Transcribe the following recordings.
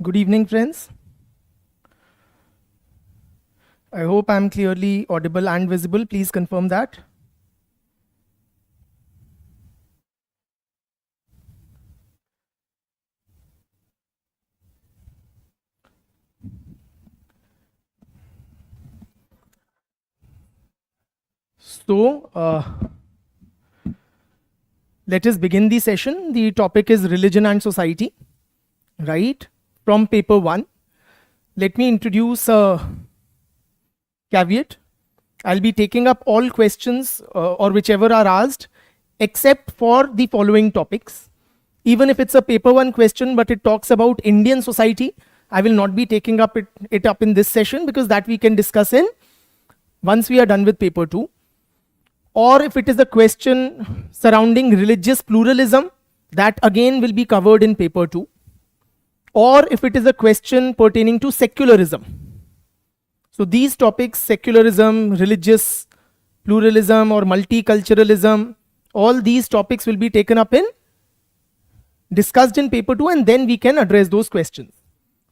Good evening, friends. I hope I'm clearly audible and visible. Please confirm that. So, let us begin the session. The topic is religion and society, right? From paper 1. Let me introduce a caveat. I'll be taking up all questions or whichever are asked, except for the following topics. Even if it's a paper 1 question, but it talks about Indian society, I will not be taking up it up in this session, because that we can discuss in once we are done with paper 2. Or if it is a question surrounding religious pluralism, that again will be covered in paper 2. Or if it is a question pertaining to secularism. So these topics, secularism, religious pluralism or multiculturalism, all these topics will be taken up in, discussed in paper 2, and then we can address those questions.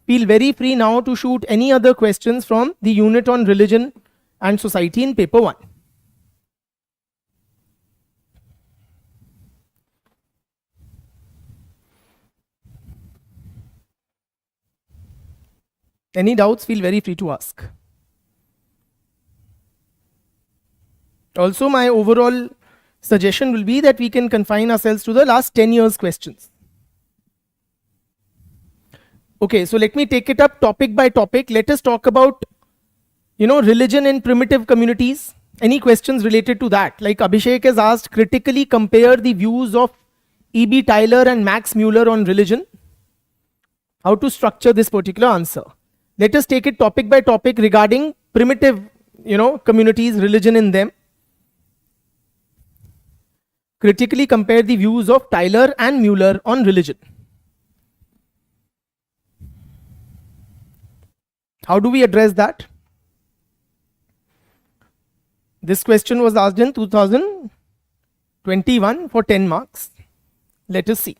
Feel very free now to shoot any other questions from the unit on religion and society in paper 1. Any doubts, feel very free to ask. Also, my overall suggestion will be that we can confine ourselves to the last 10 years questions. Okay, so let me take it up topic by topic. Let us talk about, religion in primitive communities. Any questions related to that? Like Abhishek has asked, critically compare the views of E.B. Tyler and Max Muller on religion. How to structure this particular answer? Let us take it topic by topic regarding primitive, communities, religion in them. Critically compare the views of Tyler and Muller on religion. How do we address that? This question was asked in 2021 for 10 marks. Let us see.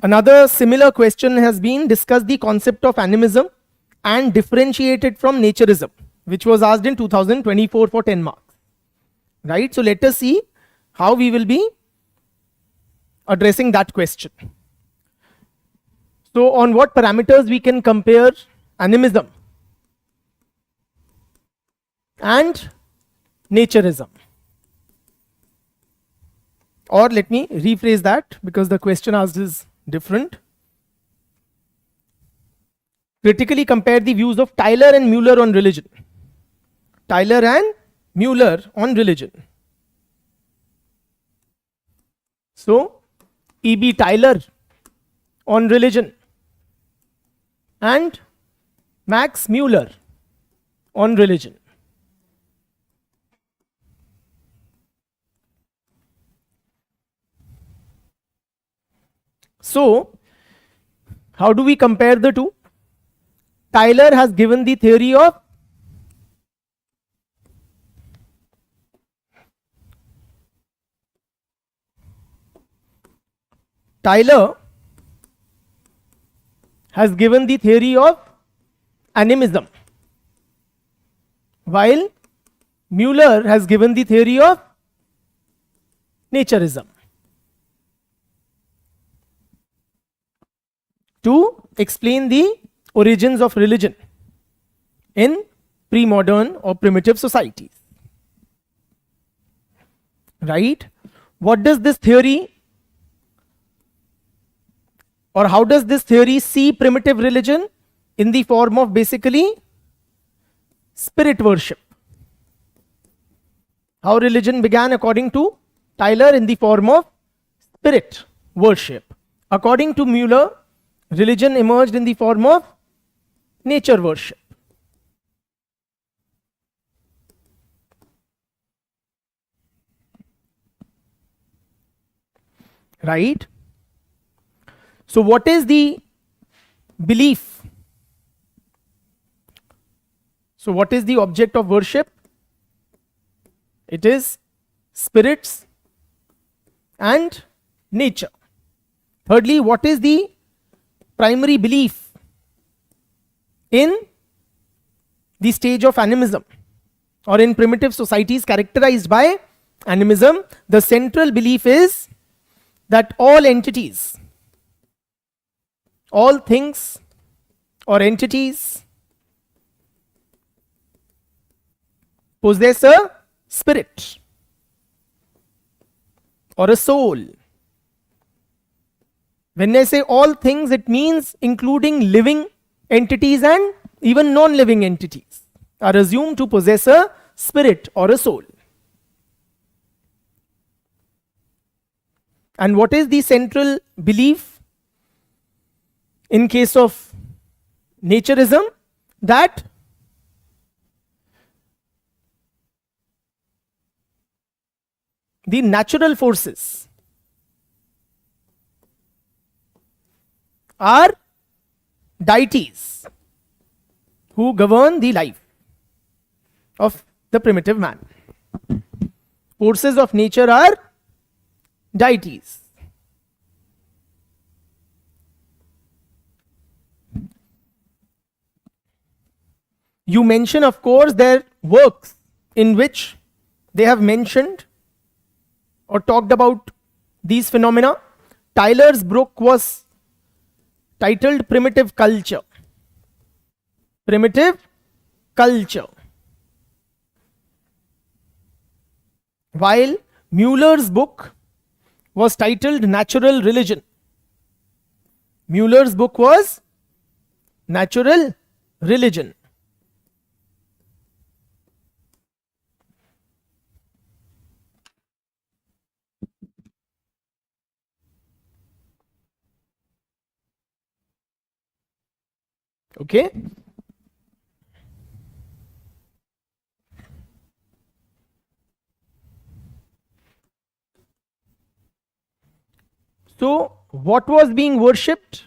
Another similar question has been, discuss the concept of animism and differentiate it from naturism, which was asked in 2024 for 10 marks. Right? So let us see how we will be addressing that question. So on what parameters we can compare animism and naturism? Or let me rephrase that, because the question asked is different. Critically compare the views of Tyler and Muller on religion. Tyler and Muller on religion. So, E.B. Tyler on religion and Max Muller on religion. So, how do we compare the two? Tyler has given the theory of animism, while Muller has given the theory of naturism. To explain the origins of religion in pre-modern or primitive societies. Right? What does this theory, or how does this theory see primitive religion? In the form of basically spirit worship. How religion began according to Tyler in the form of spirit worship. According to Muller, religion emerged in the form of nature worship. Right? So what is the belief? So what is the object of worship? It is spirits and nature. Thirdly, what is the primary belief in the stage of animism, or in primitive societies characterized by animism, the central belief is that all entities, all things or entities possess a spirit or a soul. When I say all things, it means including living entities and even non-living entities are assumed to possess a spirit or a soul. And what is the central belief in case of naturism? That the natural forces are deities who govern the life of the primitive man. Forces of nature are deities. You mention, of course, their works in which they have mentioned or talked about these phenomena. Tyler's book was titled Primitive Culture. Primitive Culture. While Mueller's book was titled Natural Religion. Mueller's book was Natural Religion. Okay. So, what was being worshipped?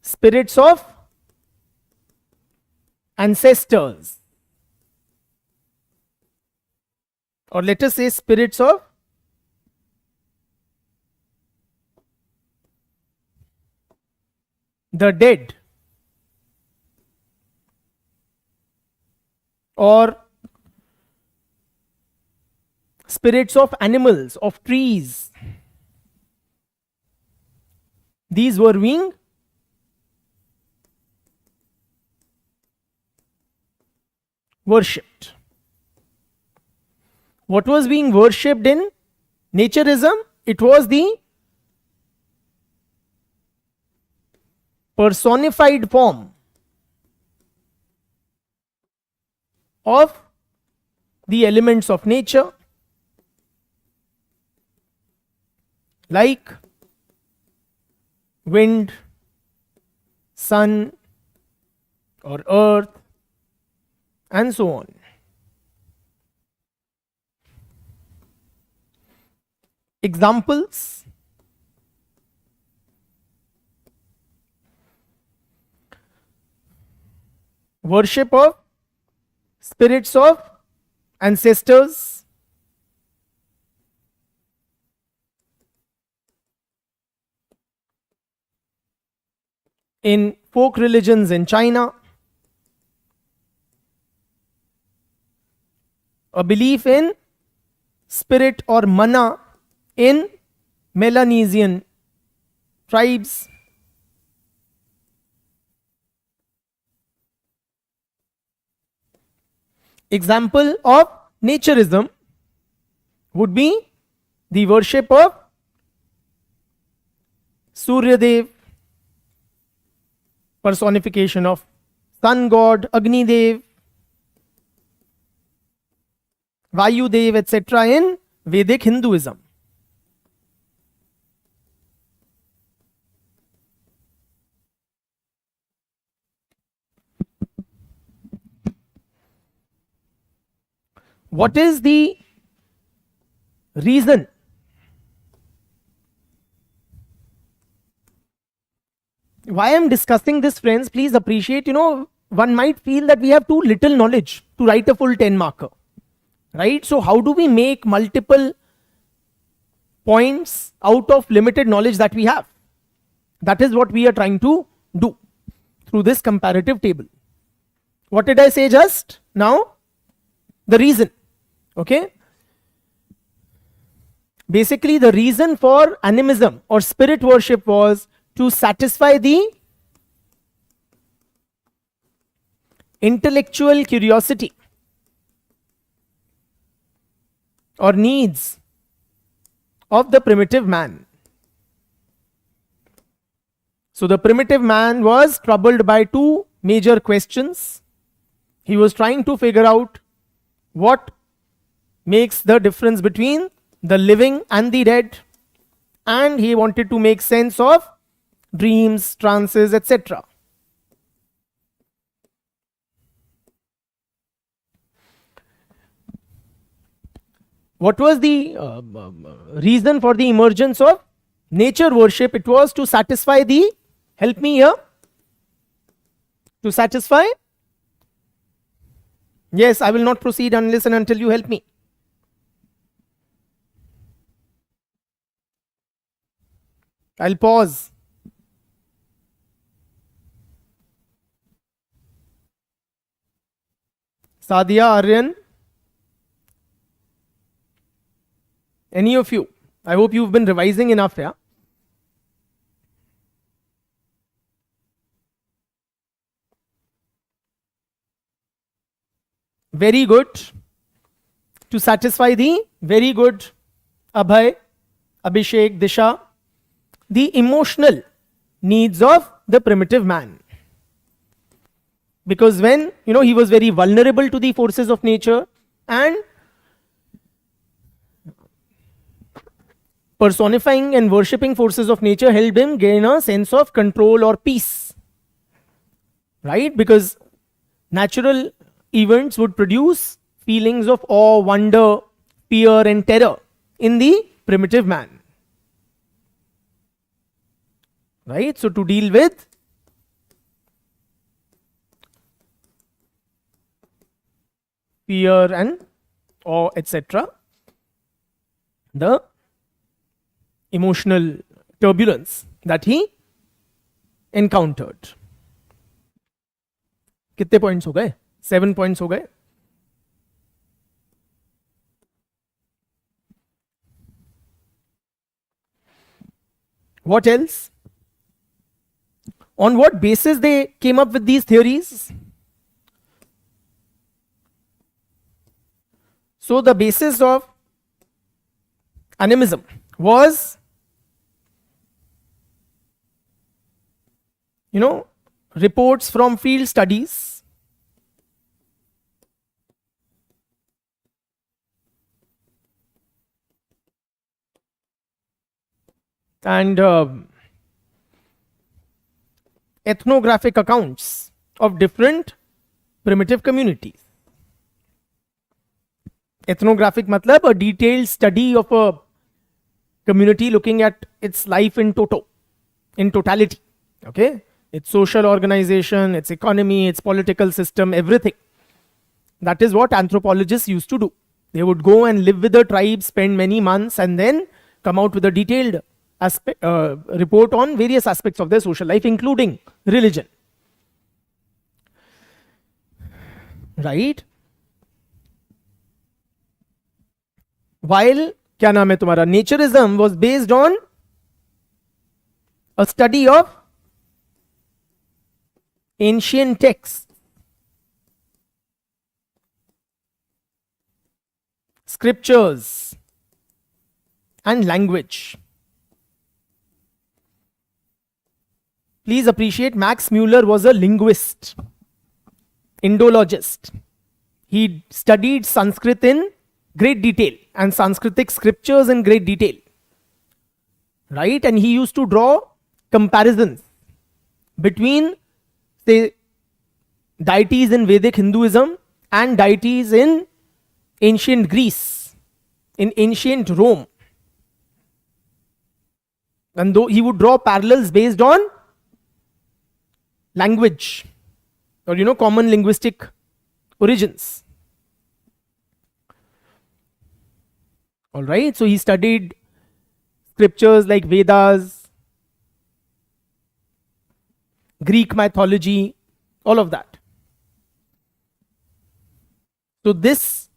Spirits of ancestors, or let us say spirits of the dead, or spirits of animals, of trees. These were being worshipped. What was being worshipped in naturism? It was the personified form of the elements of nature, like wind, sun, or earth, and so on. Examples: worship of spirits of ancestors, in folk religions in China, a belief in spirit or mana in Melanesian tribes, example of naturism would be the worship of Suryadev, personification of sun god, Agni Dev, Vayu Dev, etc. in Vedic Hinduism. What is the reason why I am discussing this, friends? Please appreciate, one might feel that we have too little knowledge to write a full 10 marker, right? So how do we make multiple points out of limited knowledge that we have? That is what we are trying to do through this comparative table. What did I say just now? The reason. Okay. Basically, the reason for animism or spirit worship was to satisfy the intellectual curiosity or needs of the primitive man. So the primitive man was troubled by two major questions. He was trying to figure out what makes the difference between the living and the dead, and he wanted to make sense of dreams, trances, etc. What was the reason for the emergence of nature worship? It was to satisfy the, help me here, to satisfy, yes, I will not proceed unless and until you help me. I'll pause. Sadia, Aryan, any of you? I hope you've been revising enough, yeah? Very good. To satisfy the, very good, Abhay, Abhishek, Disha, the emotional needs of the primitive man. Because when, he was very vulnerable to the forces of nature, and personifying and worshipping forces of nature helped him gain a sense of control or peace. Right? Because natural events would produce feelings of awe, wonder, fear, and terror in the primitive man. Right? So to deal with fear and awe, etc., the emotional turbulence that he encountered. कितने points हो गए? 7 points हो गए. What else? On what basis they came up with these theories? So the basis of animism was, reports from field studies, and ethnographic accounts of different primitive communities. Ethnographic matlab a detailed study of a community, looking at its life in totality. Okay, its social organization, its economy, its political system, everything. That is what anthropologists used to do. They would go and live with the tribe, spend many months, and then come out with a detailed report on various aspects of their social life, including religion. Right? While क्या नाम है तुम्हारा, naturism was based on a study of ancient texts, scriptures, and language. Please appreciate, Max Muller was a linguist, Indologist. He studied Sanskrit in great detail and Sanskritic scriptures in great detail. Right? And he used to draw comparisons between, say, deities in Vedic Hinduism and deities in ancient Greece, in ancient Rome. And though he would draw parallels based on language or common linguistic origins. All right, so he studied scriptures like Vedas, Greek mythology, all of that. So this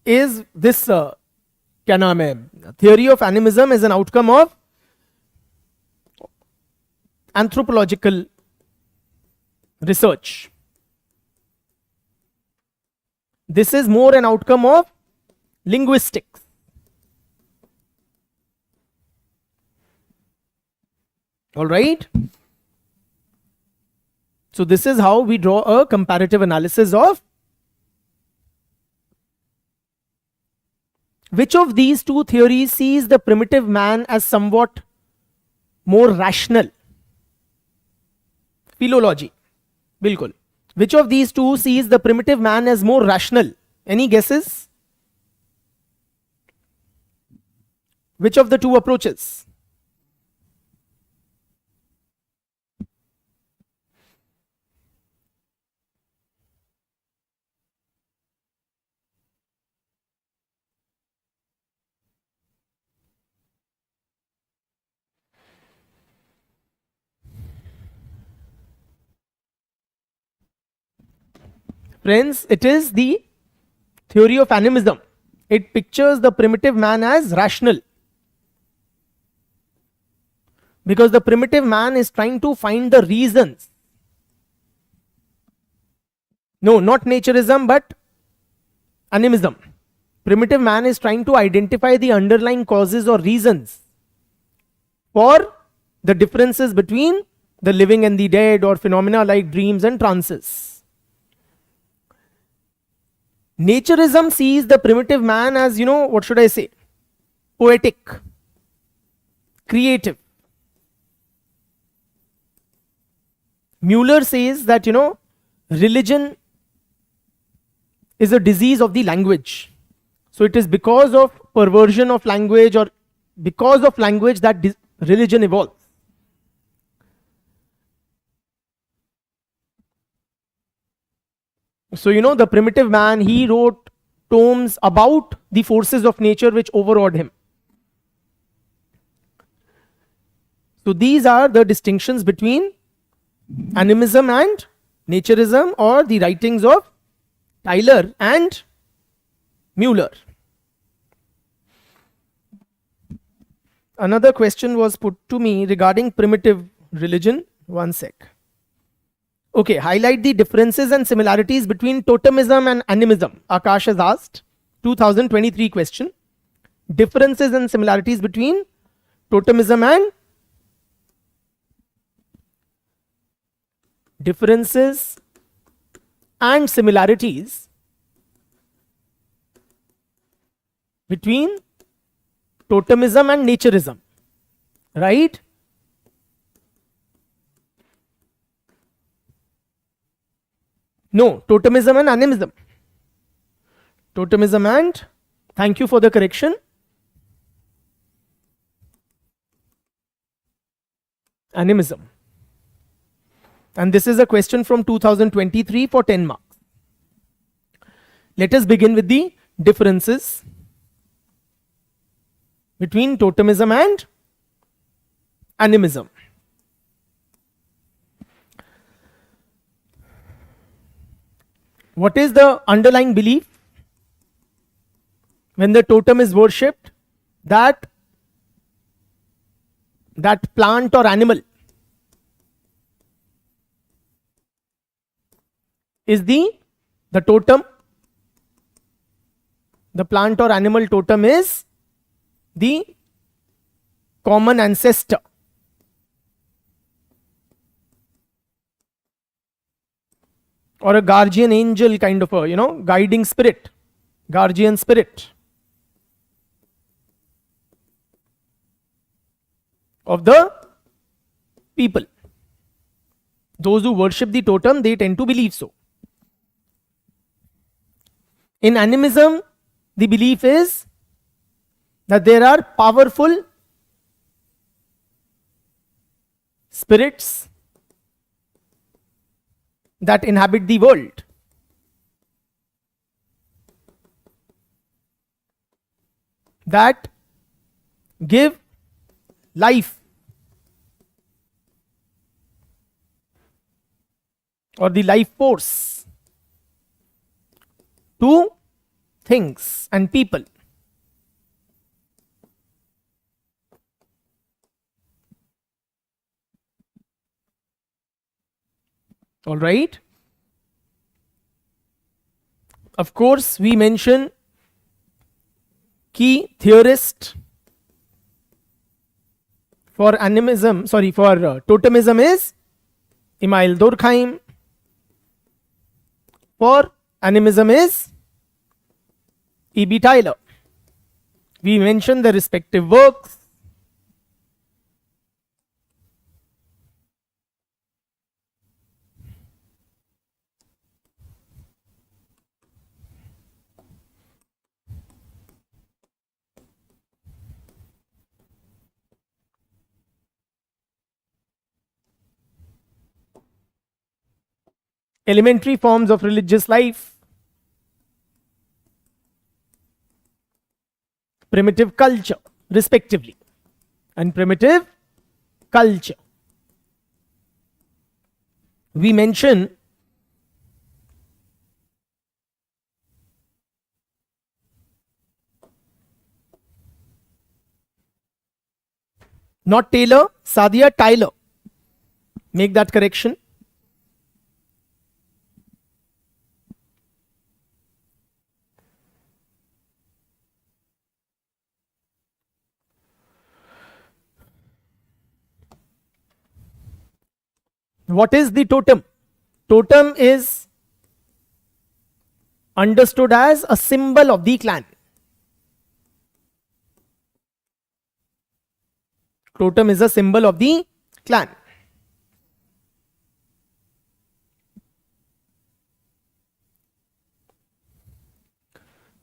is this क्या नाम है, theory of animism is an outcome of anthropological research. This is more an outcome of linguistics. All right. So this is how we draw a comparative analysis of which of these two theories sees the primitive man as somewhat more rational. Philology. Bilkul. Which of these two sees the primitive man as more rational? Any guesses? Which of the two approaches? Friends, it is the theory of animism. It pictures the primitive man as rational. Because the primitive man is trying to find the reasons. No, not naturism, but animism. Primitive man is trying to identify the underlying causes or reasons for the differences between the living and the dead, or phenomena like dreams and trances. Naturism sees the primitive man as, what should I say? Poetic, creative. Mueller says that, religion is a disease of the language. So it is because of perversion of language, or because of language, that religion evolves. So, the primitive man, he wrote tomes about the forces of nature which overawed him. So these are the distinctions between animism and naturism, or the writings of Tyler and Mueller. Another question was put to me regarding primitive religion. One sec. Okay, highlight the differences and similarities between totemism and animism. Akash has asked. 2023 question. Differences and similarities between totemism and similarities between totemism and naturism, right? No, totemism and animism. Totemism and, thank you for the correction, animism. And this is a question from 2023 for 10 marks. Let us begin with the differences between totemism and animism. What is the underlying belief when the totem is worshipped? That plant or animal is the totem. The plant or animal totem is the common ancestor. Or a guardian angel, kind of a, guiding spirit, guardian spirit of the people. Those who worship the totem, they tend to believe so. In animism, the belief is that there are powerful spirits that inhabit the world. That give life or the life force to things and people. All right. Of course, we mention key theorist for animism, for totemism is Emile Durkheim. For animism is E.B. Tylor. We mention the respective works. Elementary forms of religious life, primitive culture, respectively, and primitive culture. We mention not Taylor, Sadia, Tylor. Make that correction. What is the totem? Totem is understood as a symbol of the clan. Totem is a symbol of the clan.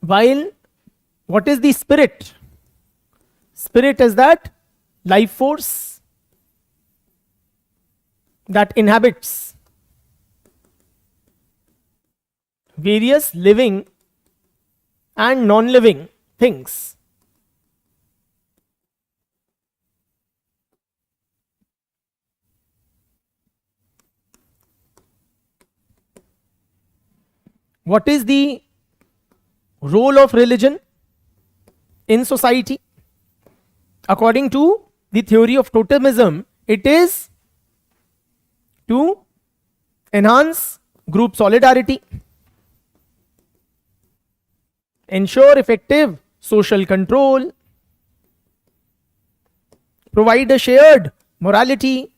While what is the spirit? Spirit is that life force that inhabits various living and non-living things. What is the role of religion in society? According to the theory of totemism, it is to enhance group solidarity, ensure effective social control, provide a shared morality,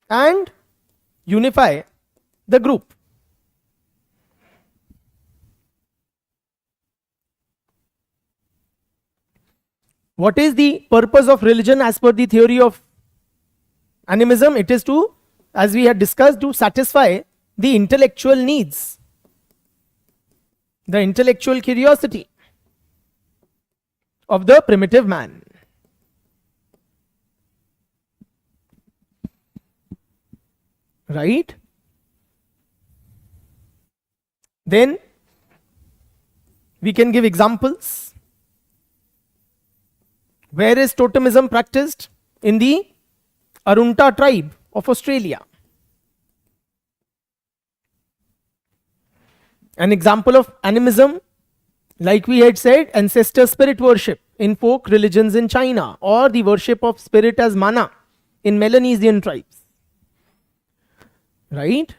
and unify the group. What is the purpose of religion as per the theory of animism? It is to, as we had discussed, to satisfy the intellectual needs, the intellectual curiosity of the primitive man. Right? Then we can give examples. Where is totemism practiced? In the Arunta tribe of Australia. An example of animism, like we had said, ancestor spirit worship in folk religions in China, or the worship of spirit as mana in Melanesian tribes. Right?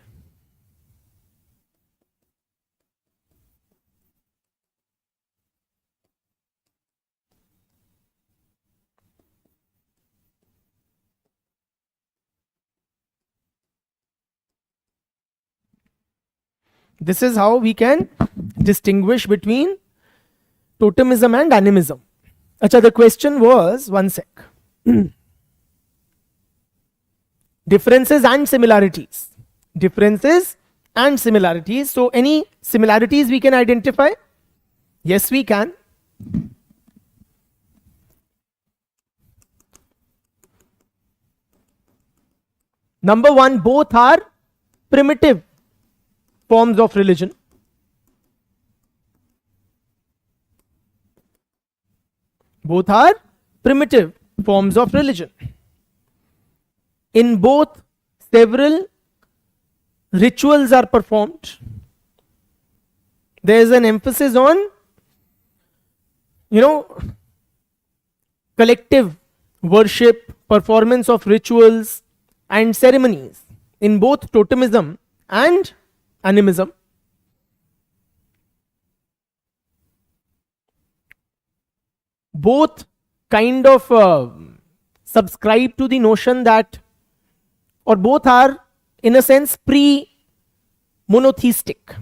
This is how we can distinguish between totemism and animism. Acha, the question was, one sec. Differences and similarities. Differences and similarities. So, any similarities we can identify? Yes, we can. Number one, both are primitive forms of religion. Both are primitive forms of religion. In both, several rituals are performed. There is an emphasis on, collective worship, performance of rituals and ceremonies in both Totemism and Animism. Both kind of subscribe to the notion that, or both are in a sense pre-monotheistic.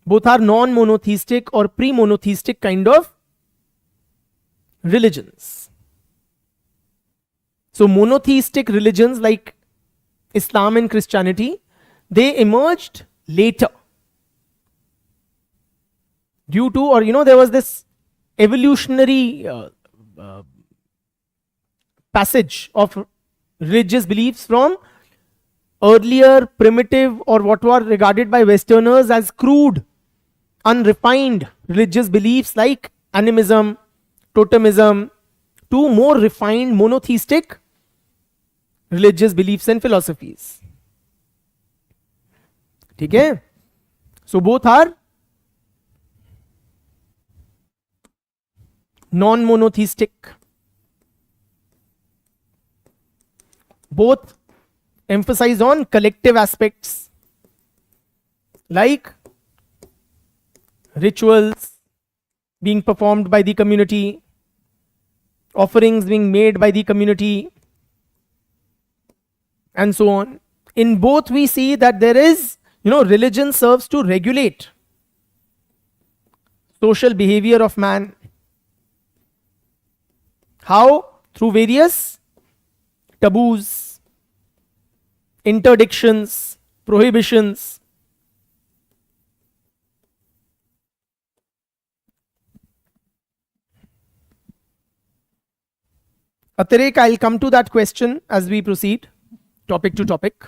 Both are non-monotheistic or pre-monotheistic kind of religions. So monotheistic religions like Islam and Christianity, they emerged later due to, or there was this evolutionary passage of religious beliefs from earlier primitive, or what were regarded by Westerners as crude, unrefined religious beliefs like animism, totemism, to more refined monotheistic religious beliefs and philosophies. Okay? So both are non-monotheistic. Both emphasize on collective aspects like rituals being performed by the community, offerings being made by the community, and so on. In both we see that there is, religion serves to regulate social behavior of man. How? Through various taboos, interdictions, prohibitions. Atirek, I'll come to that question as we proceed, topic to topic.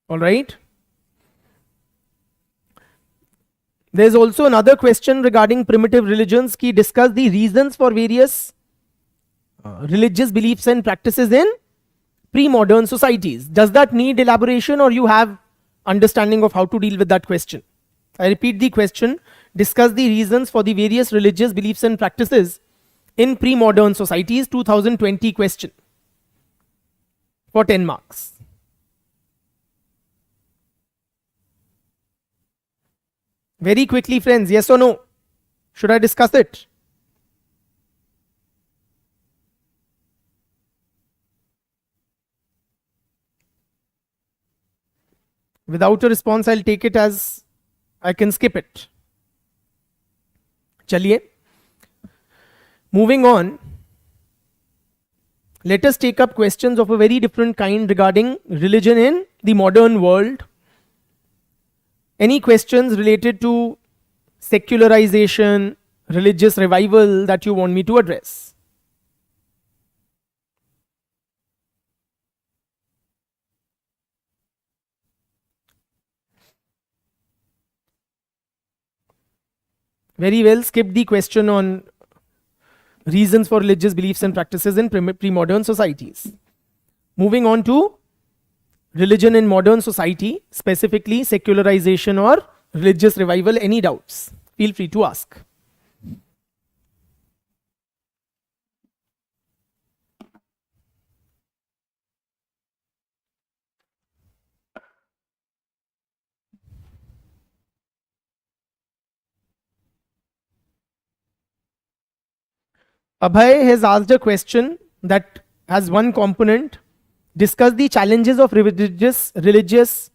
All right. There's also another question regarding primitive religions. Ki discuss the reasons for various religious beliefs and practices in pre-modern societies. Does that need elaboration, or you have understanding of how to deal with that question? I repeat the question. Discuss the reasons for the various religious beliefs and practices in pre-modern societies. 2020 question for 10 marks. Very quickly, friends, yes or no? Should I discuss it? Without a response, I'll take it as I can skip it. Chaliye. Moving on, let us take up questions of a very different kind regarding religion in the modern world. Any questions related to secularization, religious revival that you want me to address? Very well, skip the question on reasons for religious beliefs and practices in pre-modern societies. Moving on to religion in modern society, specifically secularization or religious revival. Any doubts? Feel free to ask. Abhay has asked a question that has one component. Discuss the challenges of religious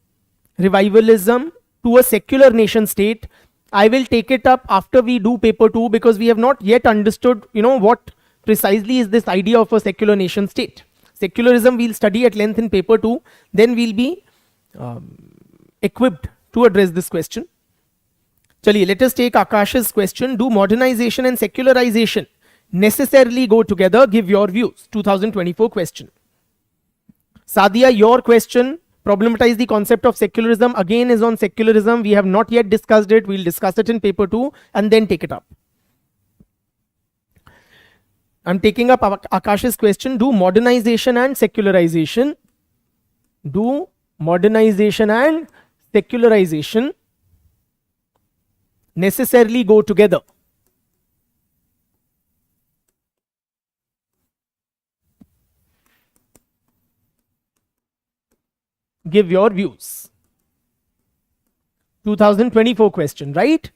revivalism to a secular nation state. I will take it up after we do paper 2, because we have not yet understood, what precisely is this idea of a secular nation state. Secularism we'll study at length in paper 2, then we'll be equipped to address this question. Chaliye, let us take Akash's question. Do modernization and secularization necessarily go together? Give your views. 2024 question. Sadia, your question, problematize the concept of secularism, again is on secularism. We have not yet discussed it. We'll discuss it in paper 2 and then take it up. I'm taking up Akash's question. Do modernization and secularization necessarily go together? Give your views. 2024 question, right?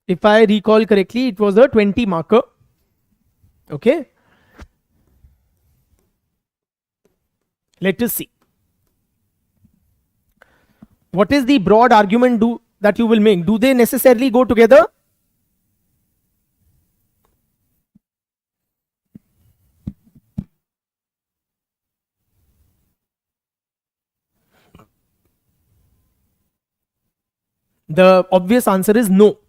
If I recall correctly, it was a 20 marker. Okay. Let us see. What is the broad argument that you will make? Do they necessarily go together? The obvious answer is no.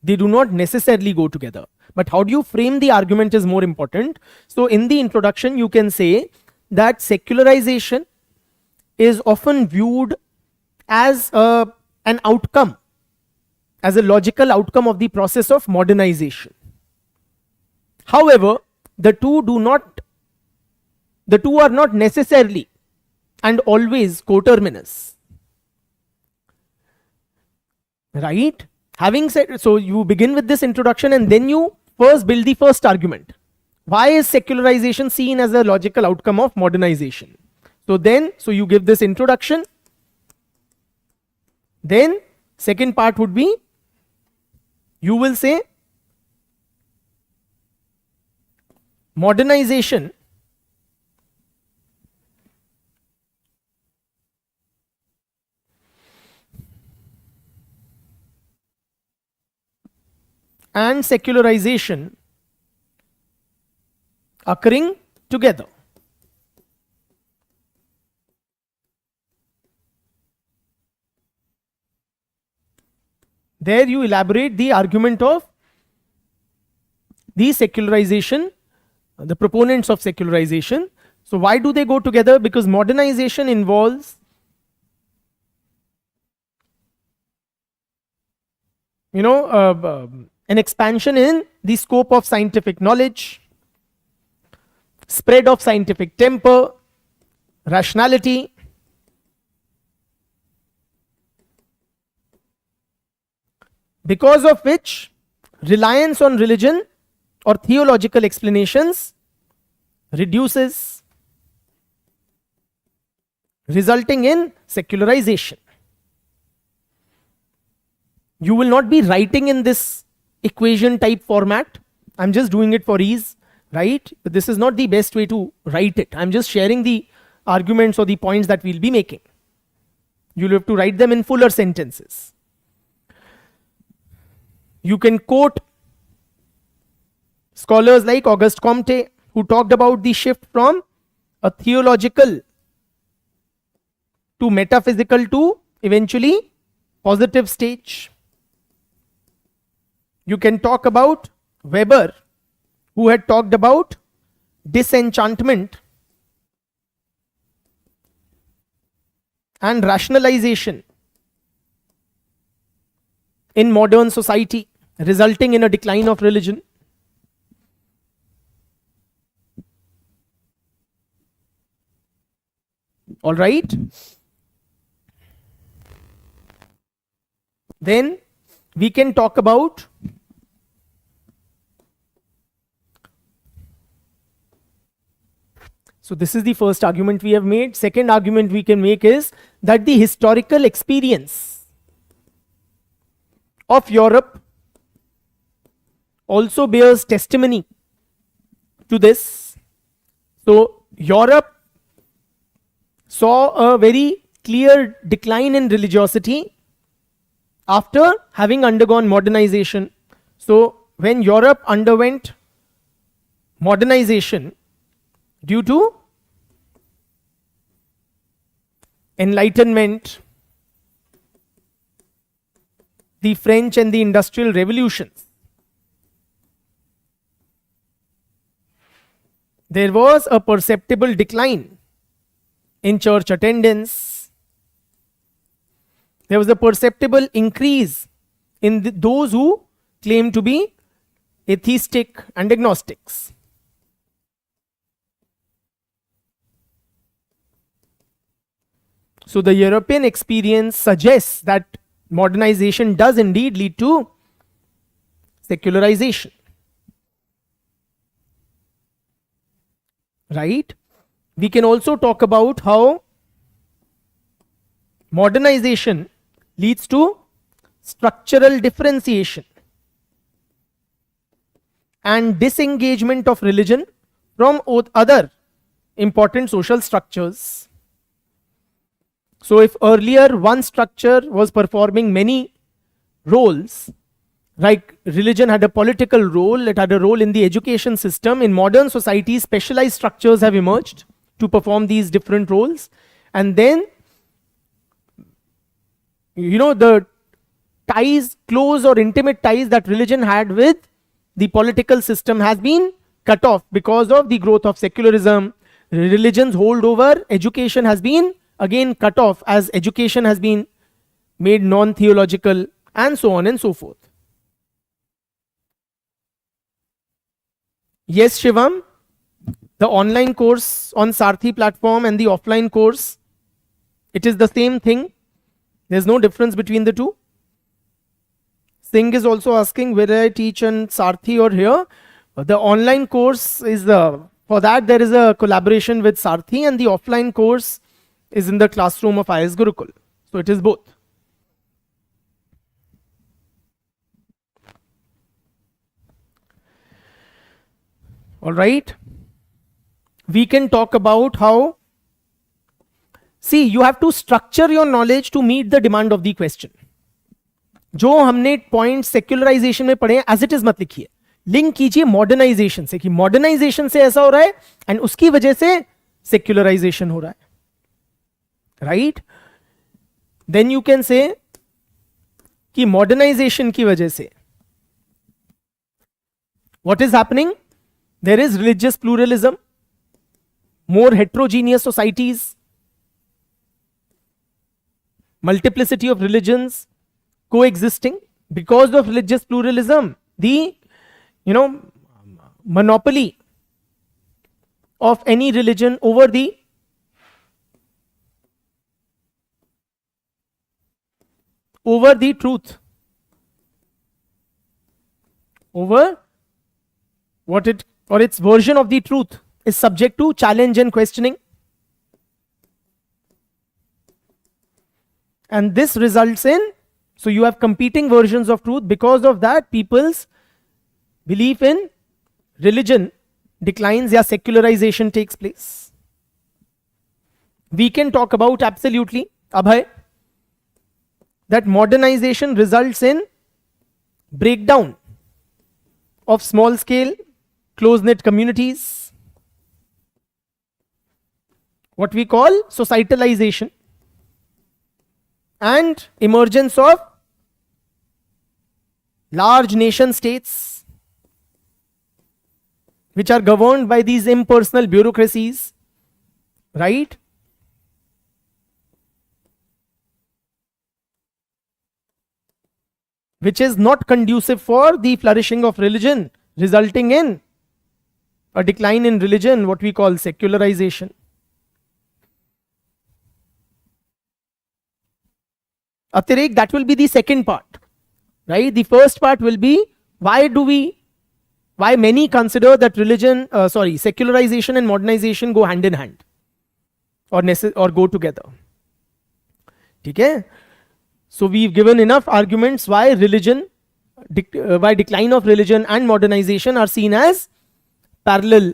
They do not necessarily go together. But how do you frame the argument is more important. So in the introduction, you can say that secularization is often viewed as an outcome, as a logical outcome of the process of modernization. However, the two are not necessarily and always coterminous. Right? Having said, so you begin with this introduction and then you first build the first argument. Why is secularization seen as a logical outcome of modernization? So you give this introduction. Then second part would be, you will say modernization and secularization occurring together. There you elaborate the argument of the secularization, the proponents of secularization. So why do they go together? Because modernization involves an expansion in the scope of scientific knowledge, spread of scientific temper, rationality, because of which reliance on religion or theological explanations reduces, resulting in secularization. You will not be writing in this equation type format. I'm just doing it for ease, right? But this is not the best way to write it. I'm just sharing the arguments or the points that we'll be making. You'll have to write them in fuller sentences. You can quote scholars like Auguste Comte, who talked about the shift from a theological to metaphysical to eventually positive stage. You can talk about Weber, who had talked about disenchantment and rationalization in modern society, resulting in a decline of religion. All right. Then we can talk about so this is the first argument we have made. Second argument we can make is that the historical experience of Europe also bears testimony to this. So Europe saw a very clear decline in religiosity after having undergone modernization. So when Europe underwent modernization due to Enlightenment, the French and the Industrial Revolutions, there was a perceptible decline in church attendance. There was a perceptible increase in those who claim to be atheistic and agnostics. So the European experience suggests that modernization does indeed lead to secularization. Right? We can also talk about how modernization leads to structural differentiation and disengagement of religion from other important social structures. So if earlier one structure was performing many roles, like religion had a political role, it had a role in the education system, in modern societies specialized structures have emerged to perform these different roles. And then, the ties, close or intimate ties that religion had with the political system has been cut off because of the growth of secularism. Religion's hold over education has been again cut off as education has been made non-theological, and so on and so forth. Yes, Shivam, the online course on Sarthi platform and the offline course, it is the same thing. There's no difference between the two. Singh is also asking whether I teach on Sarthi or here. The online course is for that there is a collaboration with Sarthi, and the offline course is in the classroom of IAS Gurukul. So it is both. All right. We can talk about how, see, you have to structure your knowledge to meet the demand of the question. जो हमने point secularisation में पढ़े as it is मत लिखिए, link कीजिए modernisation से कि modernisation से ऐसा हो रहा है एंड उसकी वजह से सेक्युलराइजेशन हो रहा है. Right? Then you can say कि मॉडर्नाइजेशन की वजह से what is happening, there is religious pluralism, more heterogeneous societies, multiplicity of religions coexisting. Because of religious pluralism, the monopoly of any religion over the truth, over what it or its version of the truth is subject to challenge and questioning. And this results in, so you have competing versions of truth. Because of that, people's belief in religion declines, या secularization takes place. We can talk about absolutely, Abhay, that modernization results in breakdown of small scale, close-knit communities, what we call societalization, and emergence of large nation states which are governed by these impersonal bureaucracies, right? Which is not conducive for the flourishing of religion, resulting in a decline in religion, what we call secularization. Atirik, that will be the second part, right? The first part will be why many consider that secularization and modernization go hand in hand or go together. Okay? So we've given enough arguments why why decline of religion and modernization are seen as parallel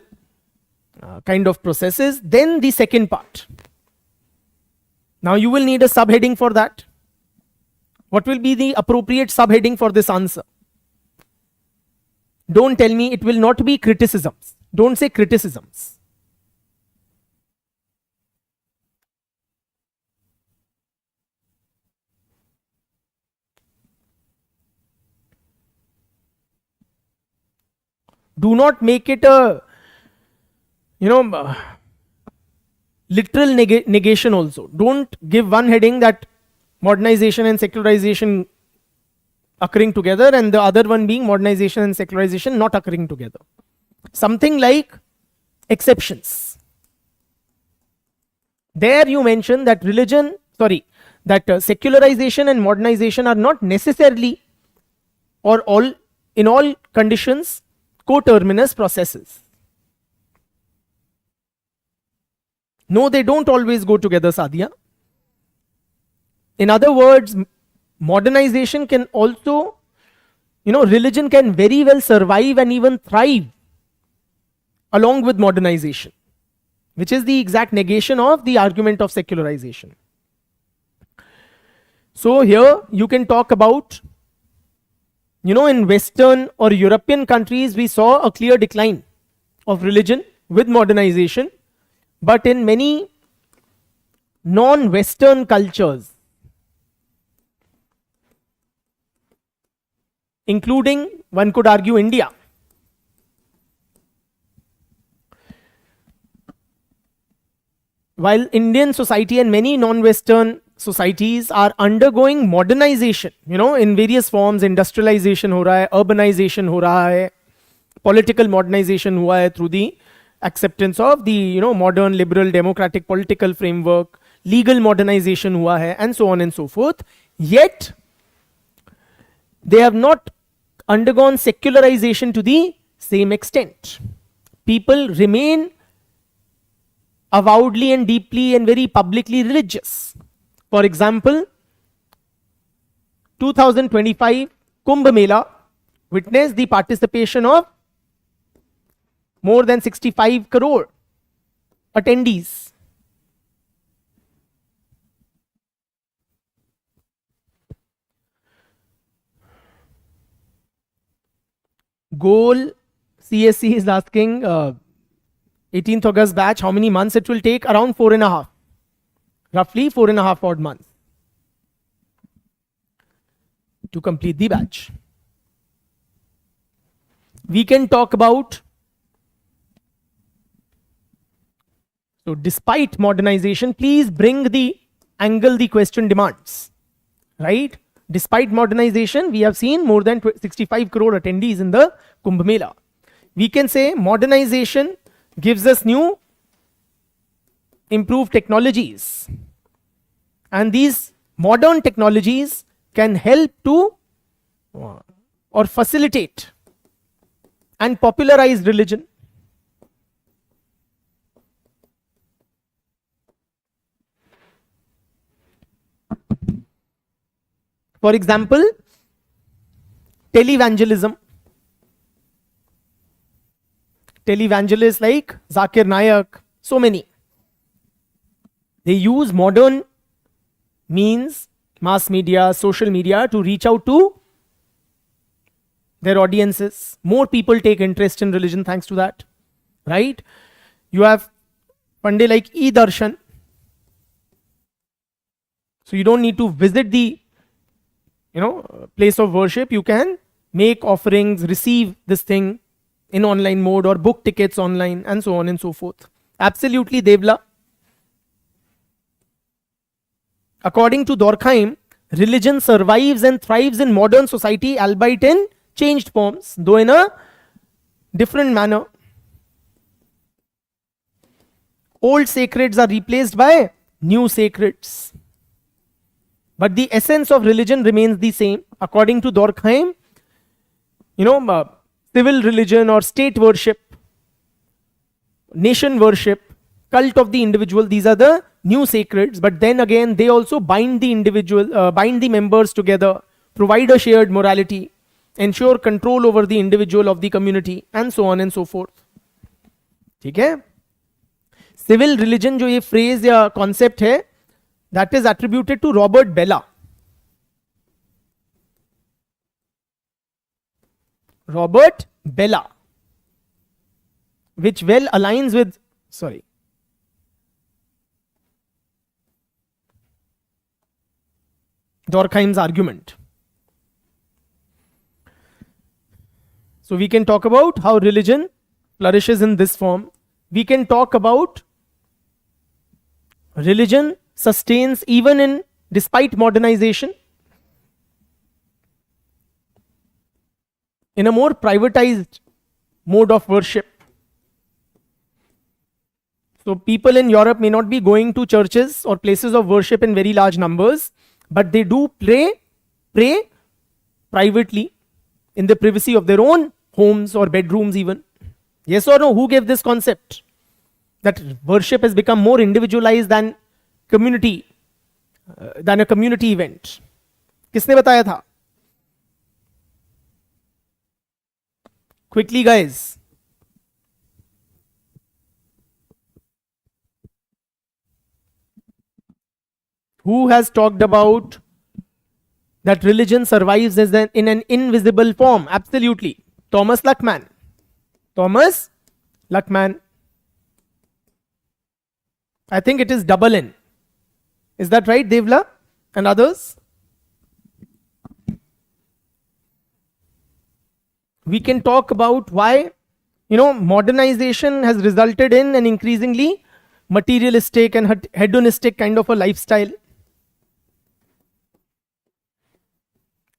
kind of processes. Then the second part. Now you will need a subheading for that. What will be the appropriate subheading for this answer? Don't tell me it will not be criticisms. Don't say criticisms. Do not make it a, literal negation also. Don't give one heading that modernization and secularization occurring together and the other one being modernization and secularization not occurring together. Something like exceptions. There you mention that secularization and modernization are not necessarily or in all conditions coterminous processes. No, they don't always go together, Sadia. In other words, modernization can also, religion can very well survive and even thrive along with modernization, which is the exact negation of the argument of secularization. So here you can talk about, in Western or European countries, we saw a clear decline of religion with modernization, but in many non-Western cultures, including, one could argue, India, while Indian society and many non-Western societies are undergoing modernization, in various forms, industrialization हो रहा है, urbanization हो रहा है, political modernization हुआ है through the acceptance of the modern liberal democratic political framework, legal modernization हुआ है, and so on and so forth. Yet they have not undergone secularization to the same extent. People remain avowedly and deeply and very publicly religious. For example, 2025 Kumbh Mela witnessed the participation of more than 65 crore attendees. Goal CSC is asking 18th August batch, how many months it will take? Around 4.5. Roughly 4.5 odd months to complete the batch. We can talk about, so despite modernization, please bring the angle the question demands, right? Despite modernization, we have seen more than 65 crore attendees in the Kumbh Mela. We can say modernization gives us new improved technologies, and these modern technologies can help to or facilitate and popularize religion. For example, televangelists like Zakir Naik, so many. They use modern means, mass media, social media, to reach out to their audiences. More people take interest in religion thanks to that, right? You have Pandey like e-darshan. So you don't need to visit the place of worship. You can make offerings, receive this thing in online mode, or book tickets online, and so on and so forth. Absolutely Devla. According to Durkheim, religion survives and thrives in modern society, albeit in changed forms, though in a different manner. Old sacreds are replaced by new sacreds, but the essence of religion remains the same. According to Durkheim, civil religion or state worship, nation worship, cult of the individual, these are the new sacreds, but then again they also bind the individual, bind the members together, provide a shared morality, ensure control over the individual of the community, and so on and so forth. ठीक है? Civil religion जो ये phrase या concept है, that is attributed to Robert Bella. Robert Bella, which well aligns with, Durkheim's argument. So we can talk about how religion flourishes in this form. We can talk about religion sustains even in despite modernization in a more privatized mode of worship. So people in Europe may not be going to churches or places of worship in very large numbers, but they do pray privately in the privacy of their own homes or bedrooms even. Yes or no? Who gave this concept? That worship has become more individualized than a community event. किसने बताया था? Quickly guys. Who has talked about that religion survives in an invisible form? Absolutely. Thomas Luckman. Thomas Luckman. I think it is double N. Is that right, Devla and others? We can talk about why, modernization has resulted in an increasingly materialistic and hedonistic kind of a lifestyle.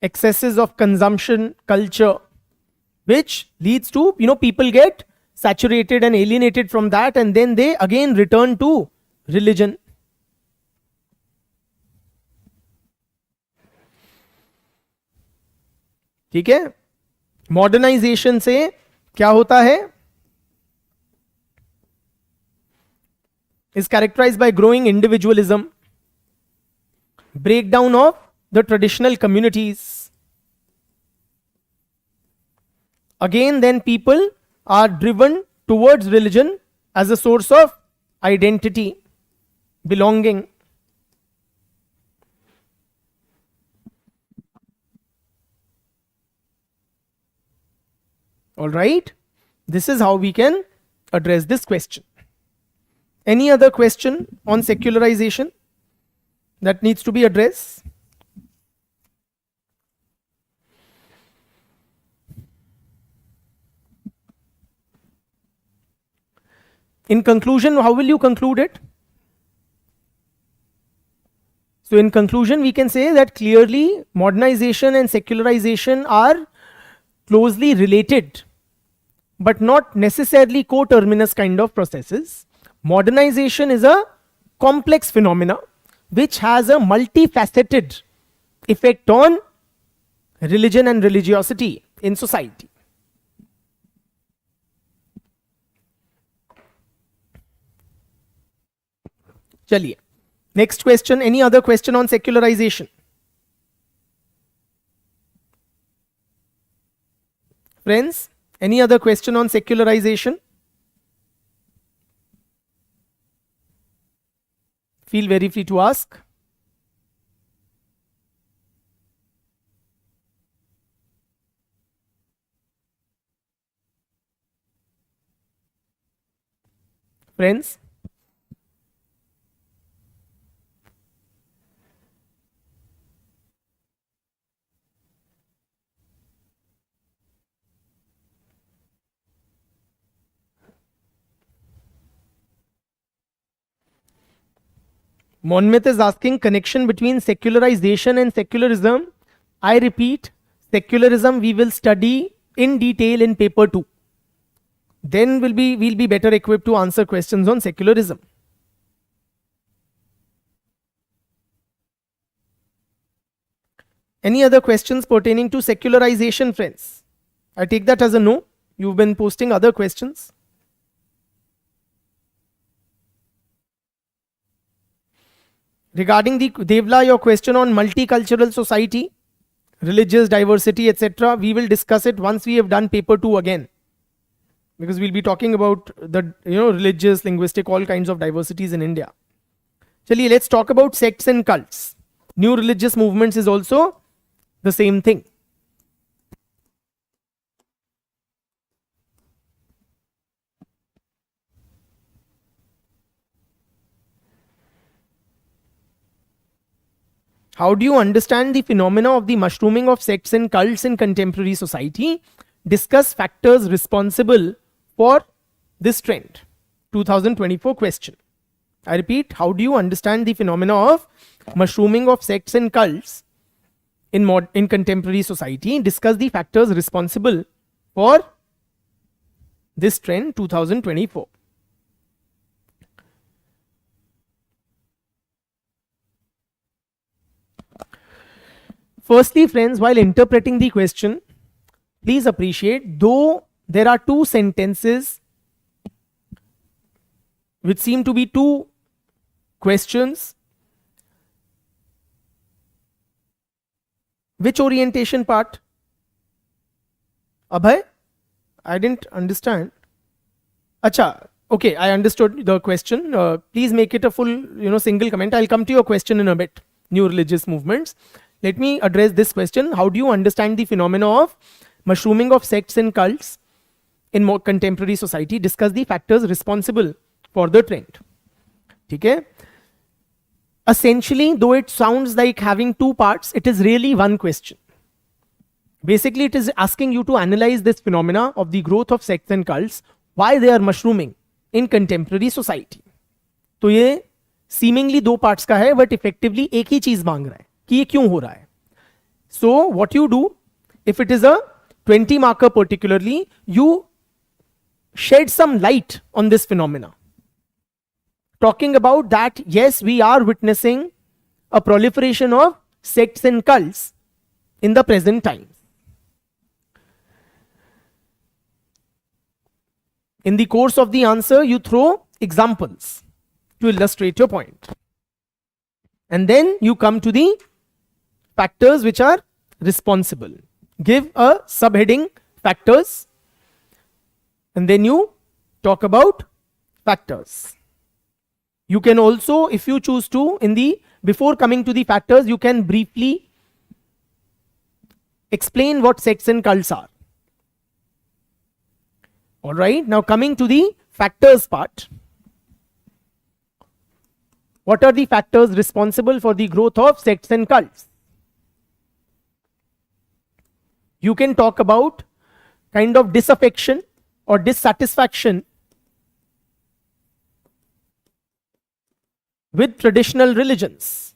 Excesses of consumption culture, which leads to, people get saturated and alienated from that, and then they again return to religion. ठीक है? Modernisation से क्या होता है? Is characterized by growing individualism, breakdown of the traditional communities. Again, then people are driven towards religion as a source of identity, belonging. All right, this is how we can address this question. Any other question on secularization that needs to be addressed? In conclusion, how will you conclude it? So in conclusion, we can say that clearly modernization and secularization are closely related, but not necessarily coterminous kind of processes. Modernization is a complex phenomena which has a multifaceted effect on religion and religiosity in society. Chaliye. Next question. Any other question on secularization? Friends, any other question on secularization? Feel very free to ask. Friends? Monmith is asking connection between secularization and secularism. I repeat, secularism we will study in detail in paper 2. Then we'll be better equipped to answer questions on secularism. Any other questions pertaining to secularization, friends? I take that as a no. You've been posting other questions. Regarding the Devla, your question on multicultural society, religious diversity, etc., we will discuss it once we have done paper 2 again, because we'll be talking about the religious, linguistic, all kinds of diversities in India. Chaliye, let's talk about sects and cults. New religious movements is also the same thing. How do you understand the phenomena of the mushrooming of sects and cults in contemporary society? Discuss factors responsible for this trend. 2024 question. I repeat, how do you understand the phenomena of mushrooming of sects and cults in contemporary society? Discuss the factors responsible for this trend 2024. Firstly, friends, while interpreting the question, please appreciate, though there are two sentences which seem to be two questions, which orientation part? Abhay? I didn't understand. Acha, okay, I understood the question. Please make it a full, single comment. I'll come to your question in a bit. New religious movements. Let me address this question. How do you understand the phenomena of mushrooming of sects and cults in more contemporary society? Discuss the factors responsible for the trend. Okay? Essentially, though it sounds like having two parts, it is really one question. Basically, it is asking you to analyze this phenomena of the growth of sects and cults, why they are mushrooming in contemporary society. तो ये seemingly दो parts का है, but effectively एक ही चीज मांग रहा है कि ये क्यों हो रहा है. So what you do, if it is a 20 marker particularly, you shed some light on this phenomena, talking about that yes, we are witnessing a proliferation of sects and cults in the present times. In the course of the answer, you throw examples to illustrate your point. And then you come to the factors which are responsible. Give a subheading, factors, and then you talk about factors. You can also, if you choose to, before coming to the factors, you can briefly explain what sects and cults are. Alright, now coming to the factors part. What are the factors responsible for the growth of sects and cults? You can talk about kind of disaffection or dissatisfaction with traditional religions.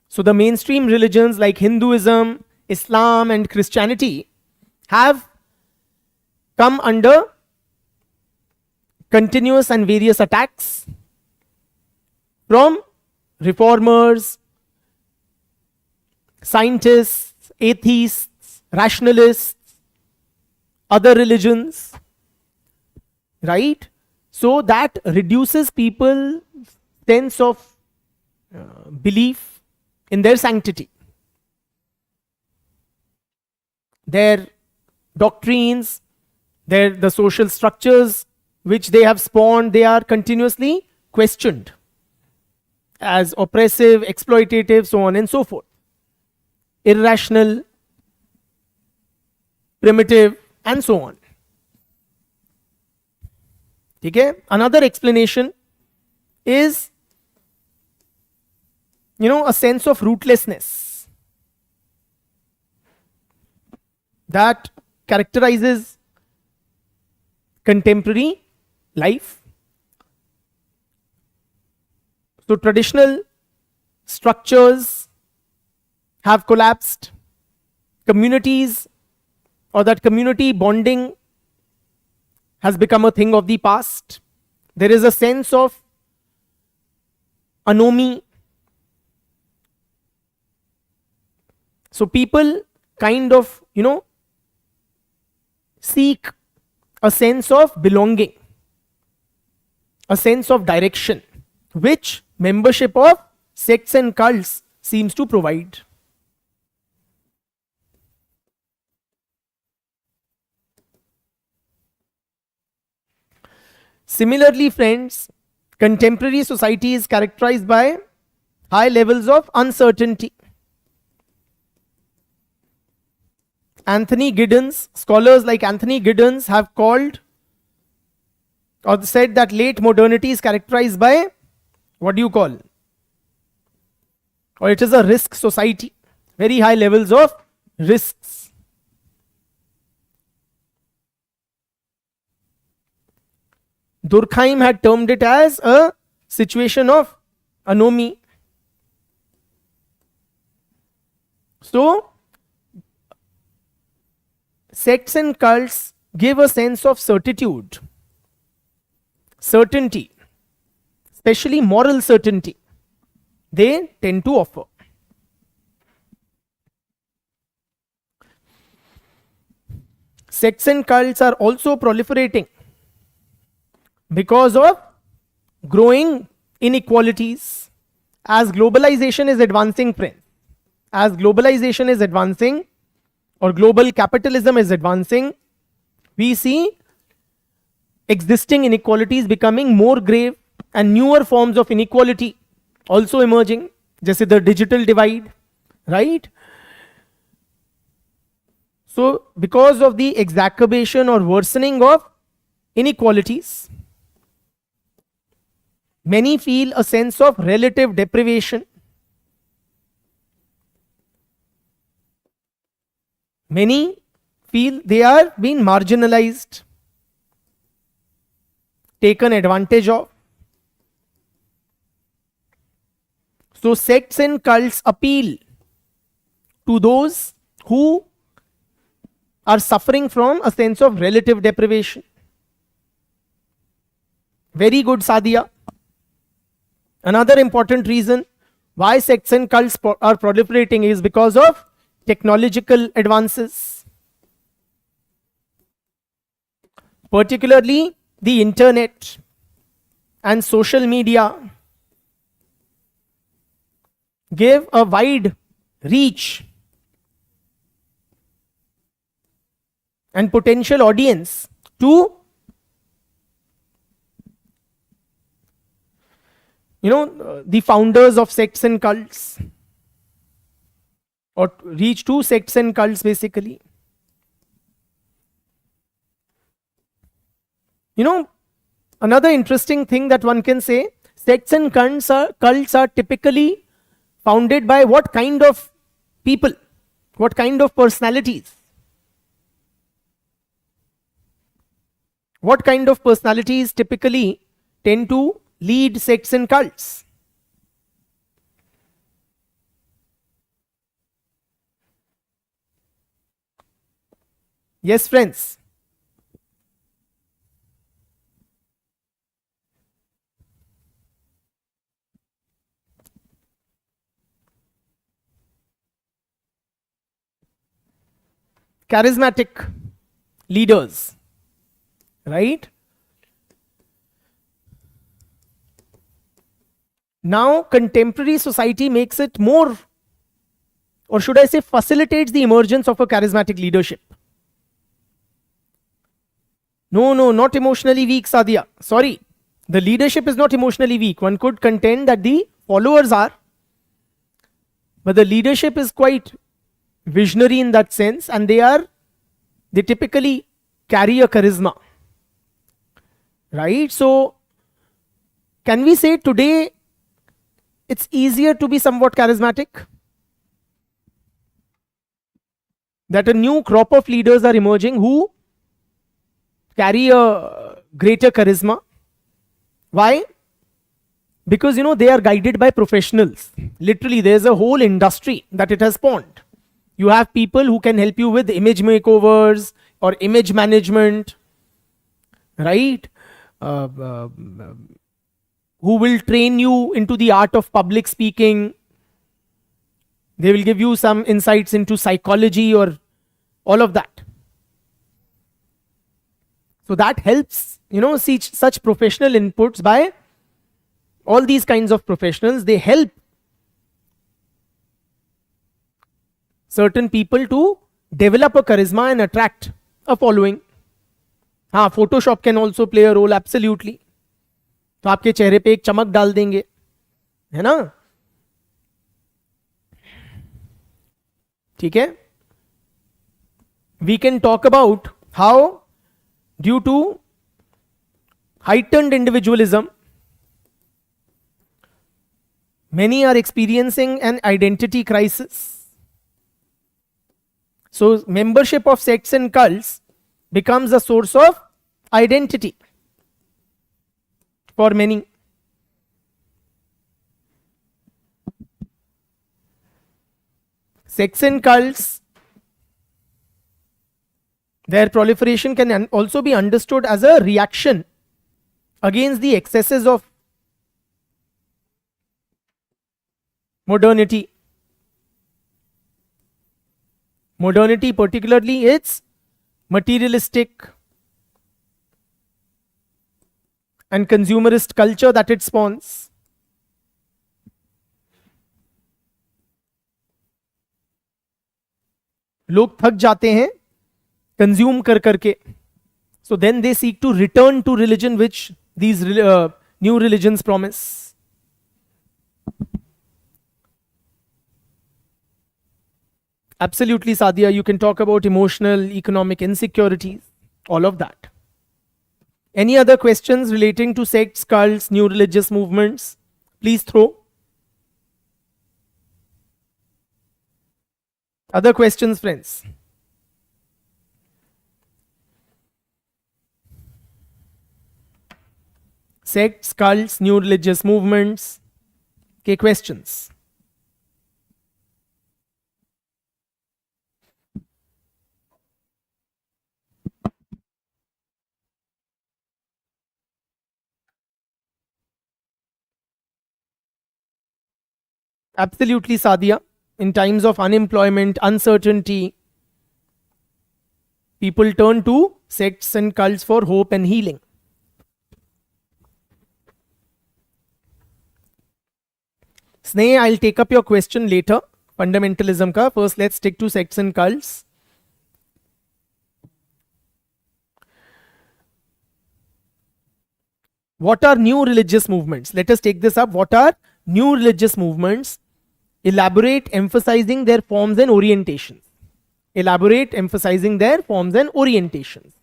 So the mainstream religions like Hinduism, Islam and Christianity have come under continuous and various attacks from reformers, scientists, atheists, rationalists, other religions, right? So that reduces people's sense of belief in their sanctity. Their doctrines, the social structures which they have spawned, they are continuously questioned as oppressive, exploitative, so on and so forth. Irrational, primitive, and so on. Okay? Another explanation is, a sense of rootlessness that characterizes contemporary life. So traditional structures have collapsed. Communities or that community bonding has become a thing of the past. There is a sense of anomie. So people kind of, seek a sense of belonging, a sense of direction, which membership of sects and cults seems to provide. Similarly, friends, contemporary society is characterized by high levels of uncertainty. Anthony Giddens, scholars like Anthony Giddens have called or said that late modernity is characterized by, what do you call? Or it is a risk society, very high levels of risks. Durkheim had termed it as a situation of anomie. So, sects and cults give a sense of certitude, certainty, especially moral certainty. They tend to offer. Sects and cults are also proliferating because of growing inequalities. As globalization is advancing, friends, as globalization is advancing or global capitalism is advancing, we see existing inequalities becoming more grave and newer forms of inequality also emerging, just the digital divide, right? So, because of the exacerbation or worsening of inequalities, many feel a sense of relative deprivation. Many feel they are being marginalized, taken advantage of. So, sects and cults appeal to those who are suffering from a sense of relative deprivation. Very good, Sadia. Another important reason why sects and cults are proliferating is because of technological advances, particularly the internet and social media give a wide reach and potential audience to the founders of sects and cults, or reach to sects and cults basically. Another interesting thing that one can say, sects and cults are typically founded by what kind of people, what kind of personalities? What kind of personalities typically tend to lead sects and cults? Yes, friends. Charismatic leaders, right? Now, contemporary society makes it more, or should I say, facilitates the emergence of a charismatic leadership. No, not emotionally weak, Sadia. Sorry. The leadership is not emotionally weak. One could contend that the followers are, but the leadership is quite visionary in that sense, and they typically carry a charisma, right? So, can we say today it's easier to be somewhat charismatic? That a new crop of leaders are emerging who carry a greater charisma. Why? Because they are guided by professionals. Literally, there's a whole industry that it has spawned. You have people who can help you with image makeovers or image management, right? Who will train you into the art of public speaking. They will give you some insights into psychology or all of that. So that helps, see such professional inputs by all these kinds of professionals. They help certain people to develop a charisma and attract a following. Photoshop can also play a role, absolutely. तो आपके चेहरे पे एक चमक डाल देंगे, है ना? ठीक है? We can talk about how, due to heightened individualism, many are experiencing an identity crisis. So, membership of sects and cults becomes a source of identity. for many. Sects and cults, their proliferation can also be understood as a reaction against the excesses of modernity. Modernity, particularly its materialistic and consumerist culture that it spawns. लोग थक जाते हैं consume कर करके, so then they seek to return to religion which these new religions promise. Absolutely, Sadia, you can talk about emotional, economic insecurities, all of that. Any other questions relating to sects, cults, new religious movements? Please throw. Other questions, friends? Sects, cults, new religious movements. Okay, questions? Absolutely, Sadia. In times of unemployment, uncertainty, people turn to sects and cults for hope and healing. Sneh, I'll take up your question later. Fundamentalism ka. First, let's stick to sects and cults. What are new religious movements? Let us take this up. What are new religious movements? Elaborate, emphasizing their forms and orientations. Elaborate, emphasizing their forms and orientations.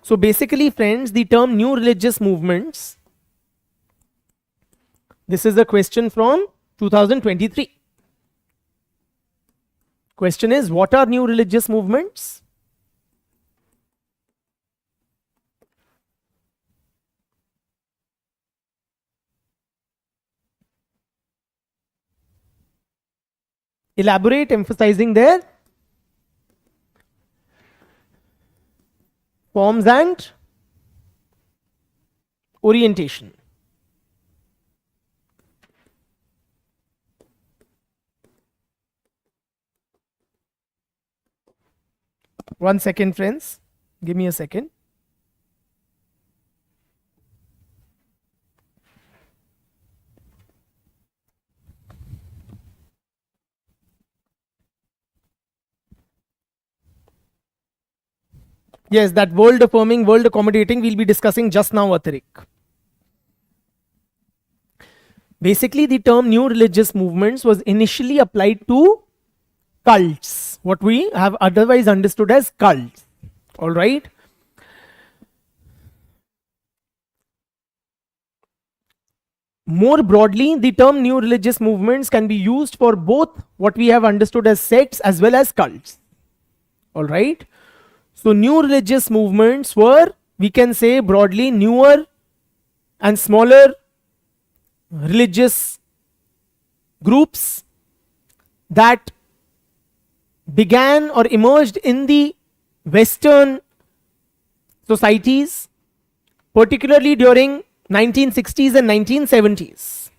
So basically, friends, the term new religious movements, this is a question from 2023. Question is, what are new religious movements? Elaborate, emphasizing their forms and orientation. One second, friends. Give me a second. Yes, that world affirming, world accommodating we'll be discussing just now, Atarik. Basically, the term new religious movements was initially applied to cults, what we have otherwise understood as cults. All right. More broadly, the term new religious movements can be used for both what we have understood as sects as well as cults. All right. So new religious movements were, we can say broadly, newer and smaller religious groups that began or emerged in the Western societies, particularly during 1960s and 1970s.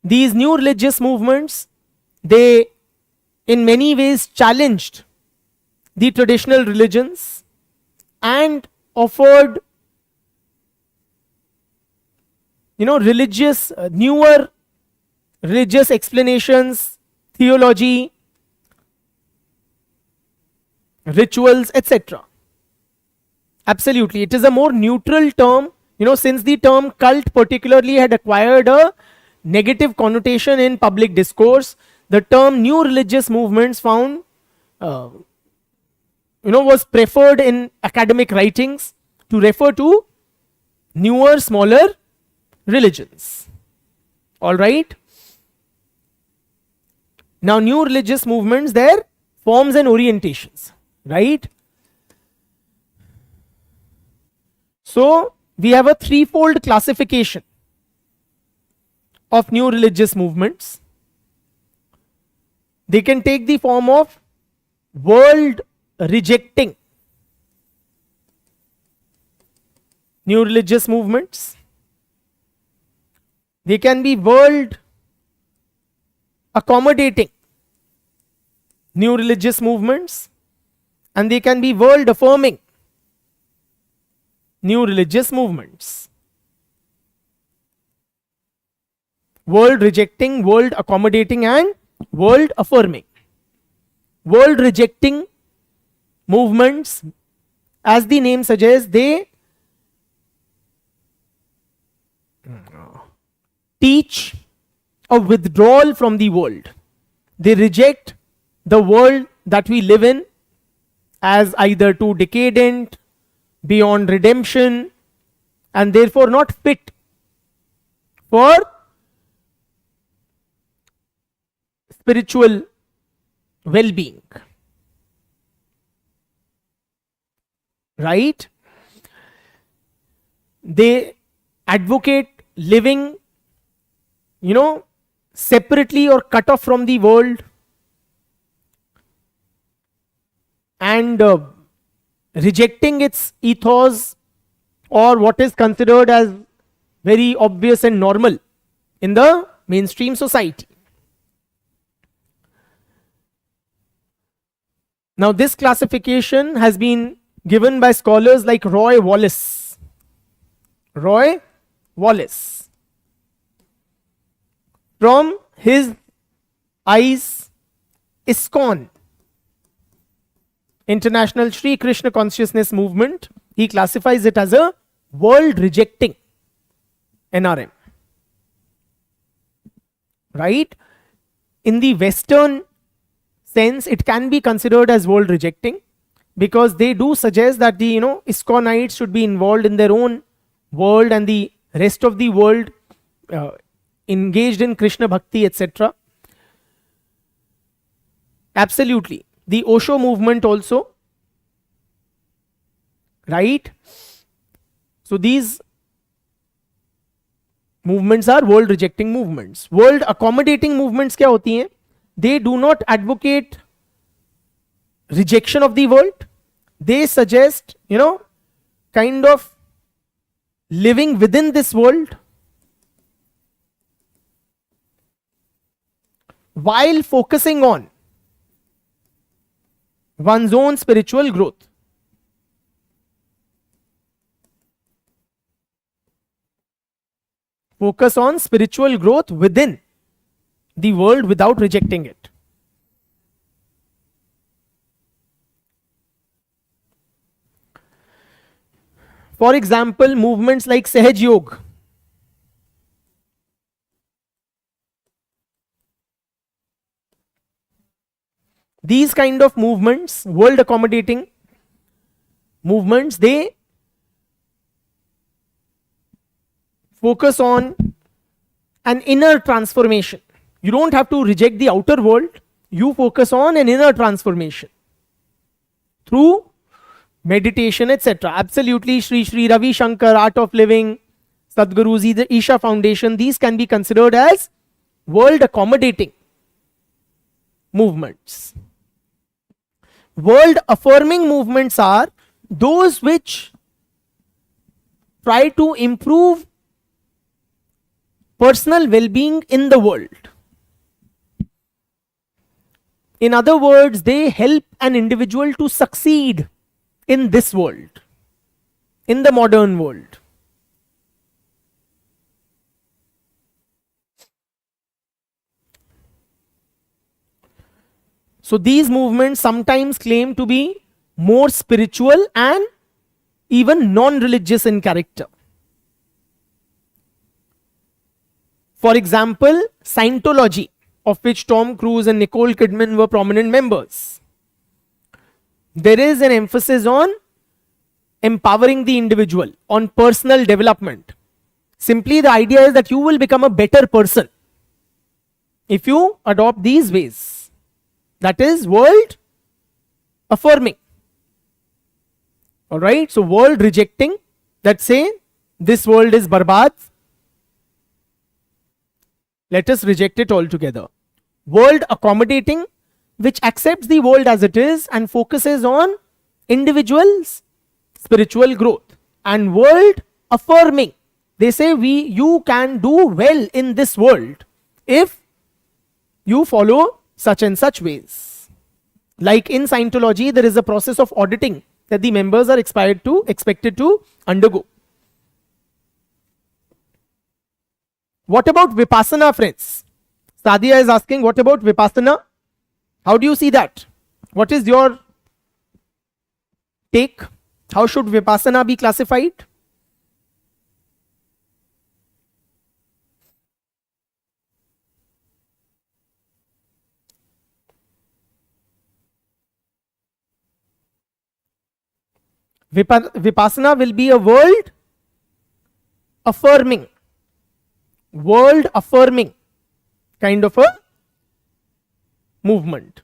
These new religious movements, they in many ways challenged the traditional religions and offered, religious, newer religious explanations, theology, rituals, etc. Absolutely, it is a more neutral term, since the term cult particularly had acquired a negative connotation in public discourse. The term new religious movements found was preferred in academic writings to refer to newer, smaller religions. All right. Now, new religious movements, their forms and orientations, right? So, we have a threefold classification of new religious movements. They can take the form of world rejecting new religious movements. They can be world accommodating new religious movements, and they can be world affirming new religious movements. World rejecting, world accommodating, and world affirming. World rejecting movements, as the name suggests, they teach a withdrawal from the world. They reject the world that we live in as either too decadent, beyond redemption, and therefore not fit for spiritual well-being. Right? They advocate living, separately or cut off from the world, and rejecting its ethos or what is considered as very obvious and normal in the mainstream society. Now, this classification has been given by scholars like Roy Wallace. Roy Wallace. From his eyes, ISKCON, International Sri Krishna Consciousness Movement, he classifies it as a world rejecting NRM. Right? In the Western sense, it can be considered as world rejecting, because they do suggest that the ISKCONites should be involved in their own world and the rest of the world engaged in Krishna Bhakti, etc. Absolutely. The Osho movement also, right? So these movements are world rejecting movements. World accommodating movements क्या होती हैं? They do not advocate rejection of the world. They suggest, kind of living within this world while focusing on one's own spiritual growth. Focus on spiritual growth within the world without rejecting it. For example, movements like Sahaj Yoga. These kind of movements, world accommodating movements, they focus on an inner transformation. You don't have to reject the outer world. You focus on an inner transformation through meditation, etc. Absolutely. Sri Ravi Shankar, Art of Living, Sadhguruji, the Isha Foundation, these can be considered as world accommodating movements. World affirming movements are those which try to improve personal well-being in the world. In other words, they help an individual to succeed in this world, in the modern world. So these movements sometimes claim to be more spiritual and even non-religious in character. For example, Scientology, of which Tom Cruise and Nicole Kidman were prominent members. There is an emphasis on empowering the individual, on personal development. Simply the idea is that you will become a better person if you adopt these ways. That is world affirming. Alright, so world rejecting, that say this world is barbad. Let us reject it altogether. World accommodating, which accepts the world as it is and focuses on individuals' spiritual growth. And world affirming, they say you can do well in this world if you follow such and such ways. Like in Scientology, there is a process of auditing that the members are expected to undergo. What about Vipassana, friends? Sadia is asking, what about Vipassana? How do you see that? What is your take? How should Vipassana be classified? Vipassana will be a world affirming kind of a movement.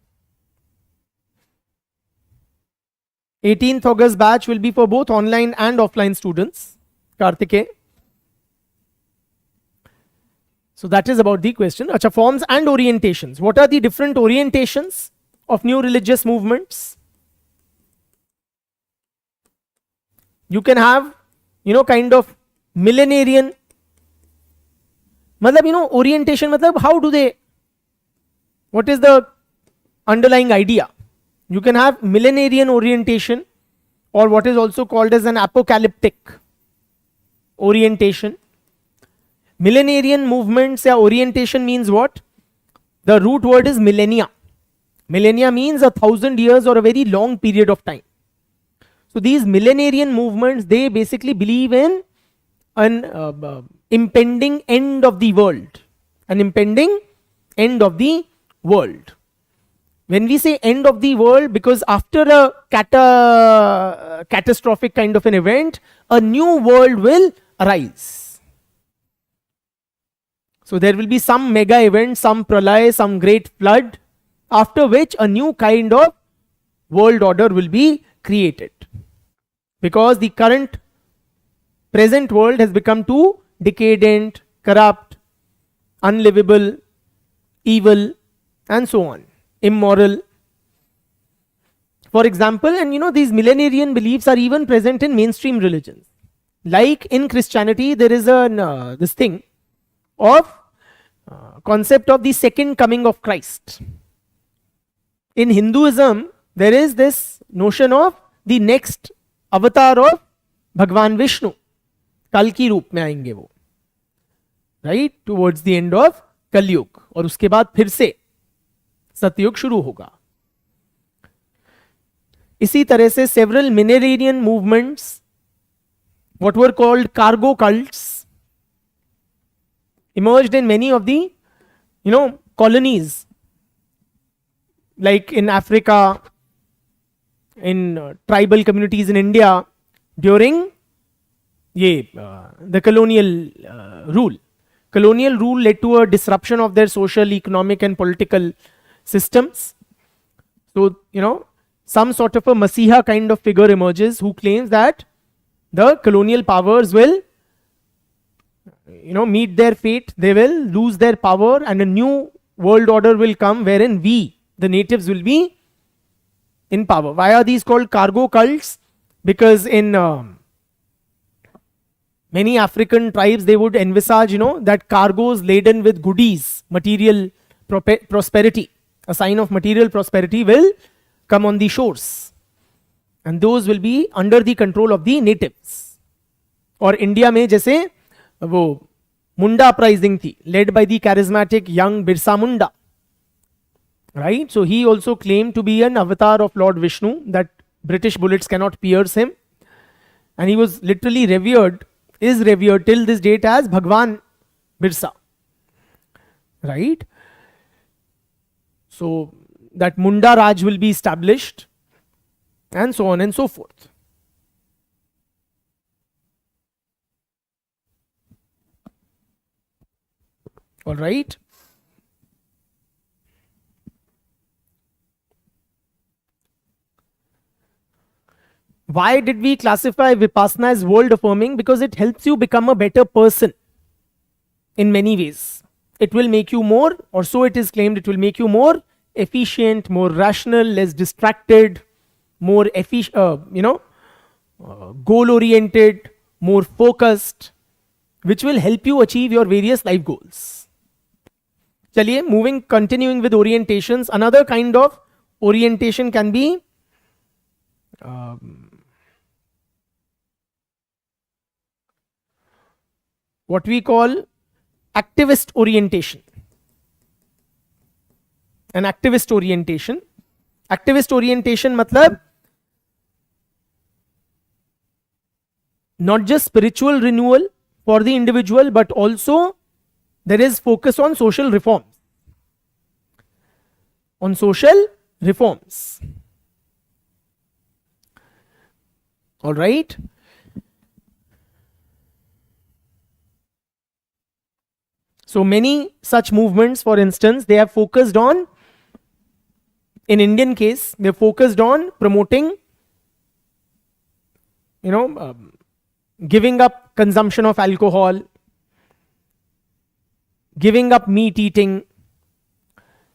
18th August batch will be for both online and offline students. Kartike. So that is about the question. Acha, forms and orientations. What are the different orientations of new religious movements? You can have, kind of millenarian. Orientation, how do they, what is the underlying idea? You can have millenarian orientation, or what is also called as an apocalyptic orientation. Millenarian movements or orientation means what? The root word is millennia. Millennia means 1,000 years or a very long period of time. So these millenarian movements, they basically believe in an impending end of the world. An impending end of the world. When we say end of the world, because after a catastrophic kind of an event, a new world will arise. So there will be some mega event, some pralay, some great flood, after which a new kind of world order will be created. Because the present world has become too decadent, corrupt, unlivable, evil, and so on, immoral. For example, and these millenarian beliefs are even present in mainstream religions. Like in Christianity, there is this thing of concept of the second coming of Christ. In Hinduism, there is this notion of the next avatar of Bhagwan Vishnu. कल की रूप में आएंगे वो, right, towards the end of कलयुग, और उसके बाद फिर से सतयुग शुरू होगा. इसी तरह से several millenarian movements, what were called cargo cults, emerged in many of the colonies, like in Africa, in tribal communities in India during the colonial rule. Colonial rule led to a disruption of their social, economic and political systems. So, some sort of a Masiha kind of figure emerges who claims that the colonial powers will, meet their fate, they will lose their power, and a new world order will come wherein we, the natives, will be in power. Why are these called cargo cults? Because in many African tribes, they would envisage, that cargoes laden with goodies, material prosperity, a sign of material prosperity, will come on the shores. And those will be under the control of the natives. Or India में जैसे वो Munda uprising थी, led by the charismatic young Birsa Munda. Right? So he also claimed to be an avatar of Lord Vishnu, that British bullets cannot pierce him. And he was literally is revered till this date as Bhagwan Birsa. Right? So that Munda Raj will be established, and so on and so forth. All right. Why did we classify Vipassana as world affirming? Because it helps you become a better person in many ways. It will make you more, or so it is claimed, it will make you more efficient, more rational, less distracted, more goal oriented, more focused, which will help you achieve your various life goals. Chaliye, continuing with orientations. Another kind of orientation can be what we call activist orientation. An activist orientation. Activist orientation matlab not just spiritual renewal for the individual, but also there is focus on social reforms. On social reforms. All right. So many such movements, for instance, they have focused on, in Indian case, they focused on promoting, giving up consumption of alcohol, giving up meat eating,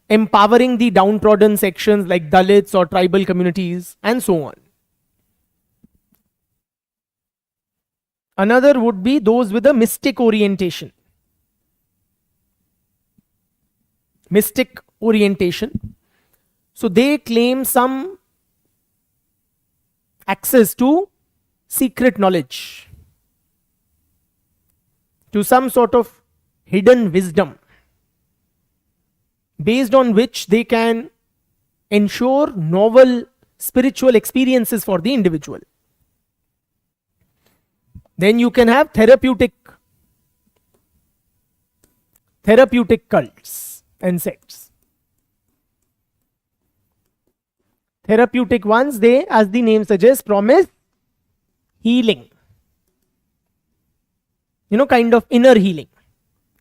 empowering the downtrodden sections like Dalits or tribal communities, and so on. Another would be those with a mystic orientation. Mystic orientation. So they claim some access to secret knowledge, to some sort of hidden wisdom, based on which they can ensure novel spiritual experiences for the individual. Then you can have therapeutic cults and sects. Therapeutic ones, they, as the name suggests, promise healing. Kind of inner healing,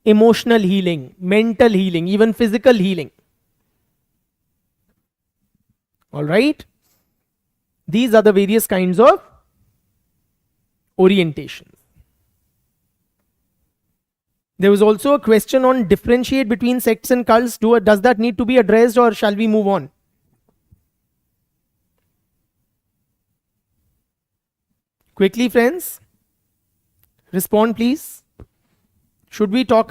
emotional healing, mental healing, even physical healing. All right. These are the various kinds of orientations. There was also a question on differentiate between sects and cults. Does that need to be addressed, or shall we move on? Quickly, friends, respond please. Should we try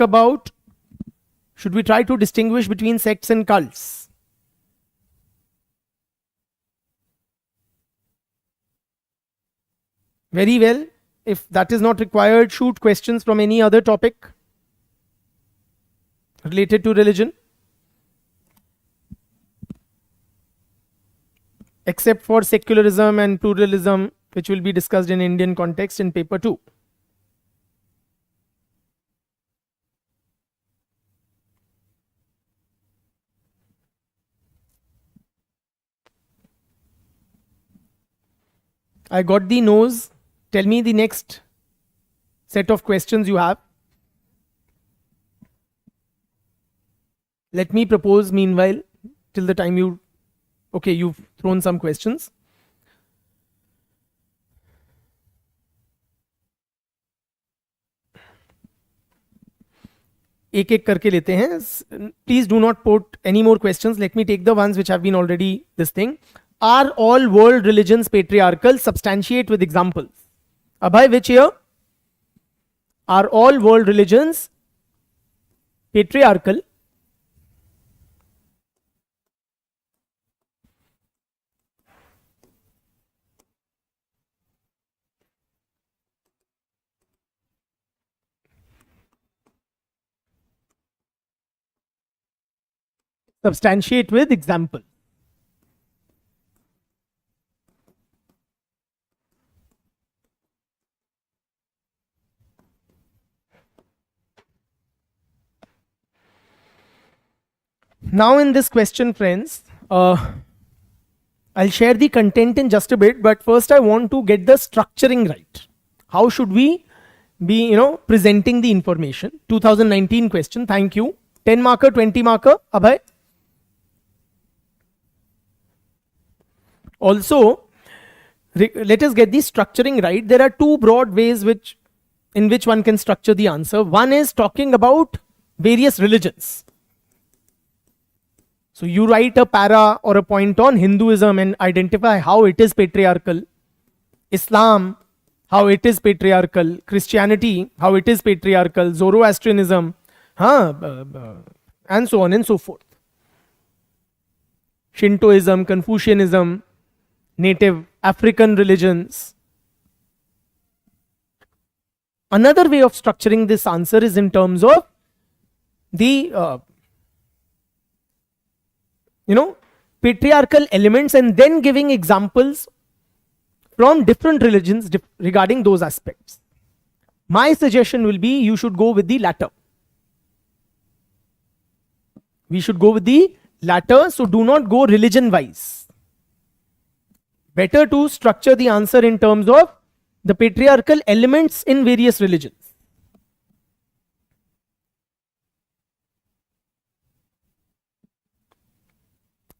to distinguish between sects and cults? Very well. If that is not required, shoot questions from any other topic related to religion, except for secularism and pluralism, which will be discussed in Indian context in paper 2. I got the nose. Tell me the next set of questions you have. Let me propose meanwhile, till the time you've thrown some questions. एक एक करके लेते हैं. Please do not put any more questions. Let me take the ones which have been already this thing. Are all world religions patriarchal? Substantiate with examples. Abhay, which here? Are all world religions patriarchal? Substantiate with example. Now in this question, friends, I'll share the content in just a bit, but first I want to get the structuring right. How should we be, presenting the information? 2019 question, thank you. 10 marker, 20 marker, Abhay. Also, let us get the structuring right. There are two broad ways in which one can structure the answer. One is talking about various religions. So you write a para or a point on Hinduism and identify how it is patriarchal, Islam, how it is patriarchal, Christianity, how it is patriarchal, Zoroastrianism, and so on and so forth. Shintoism, Confucianism, native African religions. Another way of structuring this answer is in terms of the patriarchal elements and then giving examples from different religions regarding those aspects. My suggestion will be you should go with the latter. We should go with the latter, so do not go religion wise. Better to structure the answer in terms of the patriarchal elements in various religions.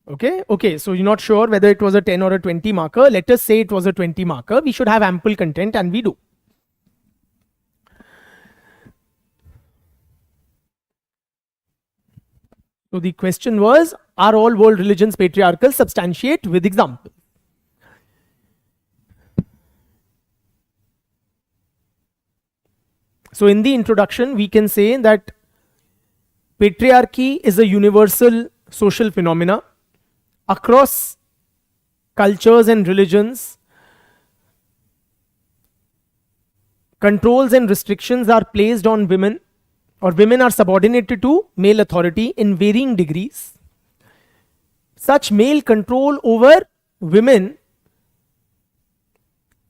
Okay, so you're not sure whether it was a 10 or a 20 marker. Let us say it was a 20 marker. We should have ample content, and we do. So the question was, are all world religions patriarchal? Substantiate with example. So in the introduction, we can say that patriarchy is a universal social phenomena across cultures and religions. Controls and restrictions are placed on women, or women are subordinated to male authority in varying degrees. Such male control over women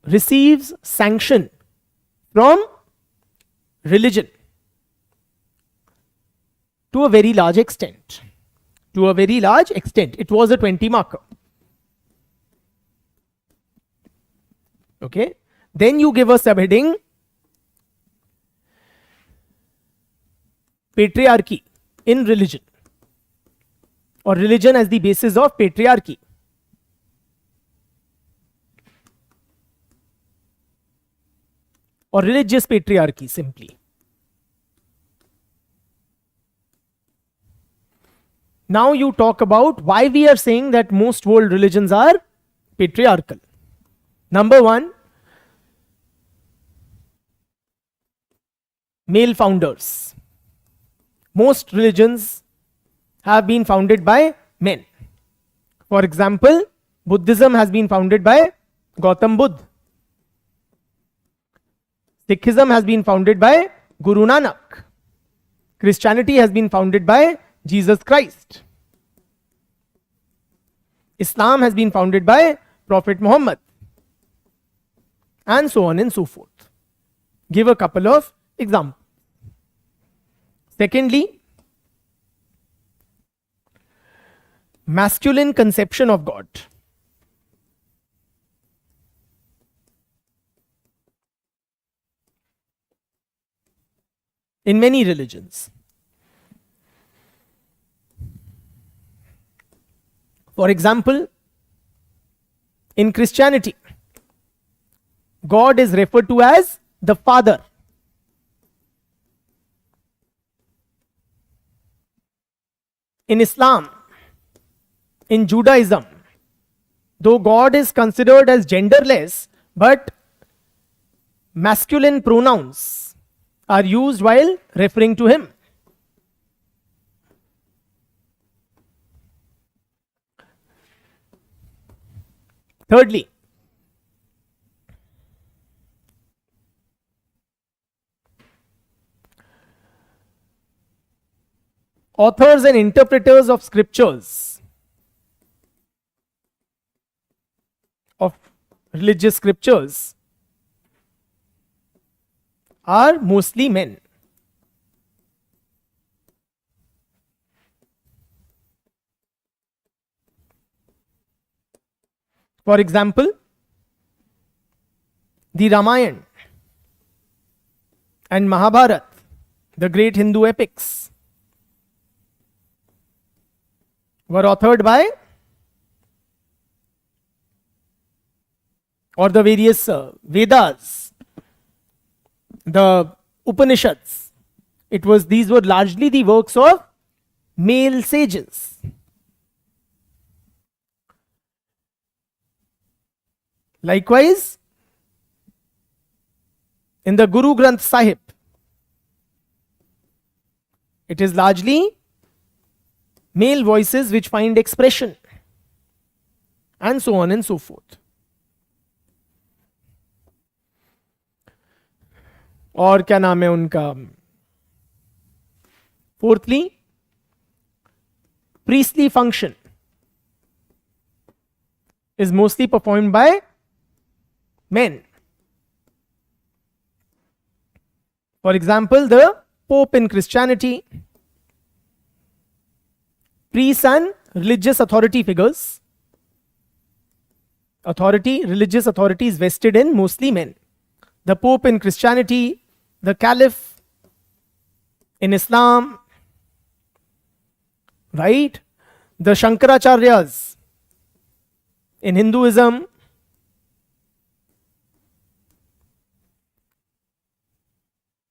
receives sanction from religion to a very large extent. To a very large extent. It was a 20 marker. Okay. Then you give a subheading, patriarchy in religion, or religion as the basis of patriarchy. Or religious patriarchy simply. Now you talk about why we are saying that most world religions are patriarchal. Number one, male founders. Most religions have been founded by men. For example, Buddhism has been founded by Gautam Buddha. Sikhism has been founded by Guru Nanak. Christianity has been founded by Jesus Christ. Islam has been founded by Prophet Muhammad. And so on and so forth. Give a couple of examples. Secondly, masculine conception of God. In many religions. For example, in Christianity, God is referred to as the Father. In Islam, in Judaism, though God is considered as genderless, but masculine pronouns are used while referring to him. Thirdly, authors and interpreters of scriptures, of religious scriptures, are mostly men. For example, the Ramayana and Mahabharata, the great Hindu epics, were authored by or the various Vedas, the Upanishads, these were largely the works of male sages. Likewise, in the Guru Granth Sahib, it is largely male voices which find expression, and so on and so forth. और क्या नाम है उनका? Fourthly, priestly function is mostly performed by men. For example, the Pope in Christianity, priests and religious authority figures. Religious authority is vested in mostly men. The Pope in Christianity, the Caliph in Islam, right? The Shankaracharyas in Hinduism,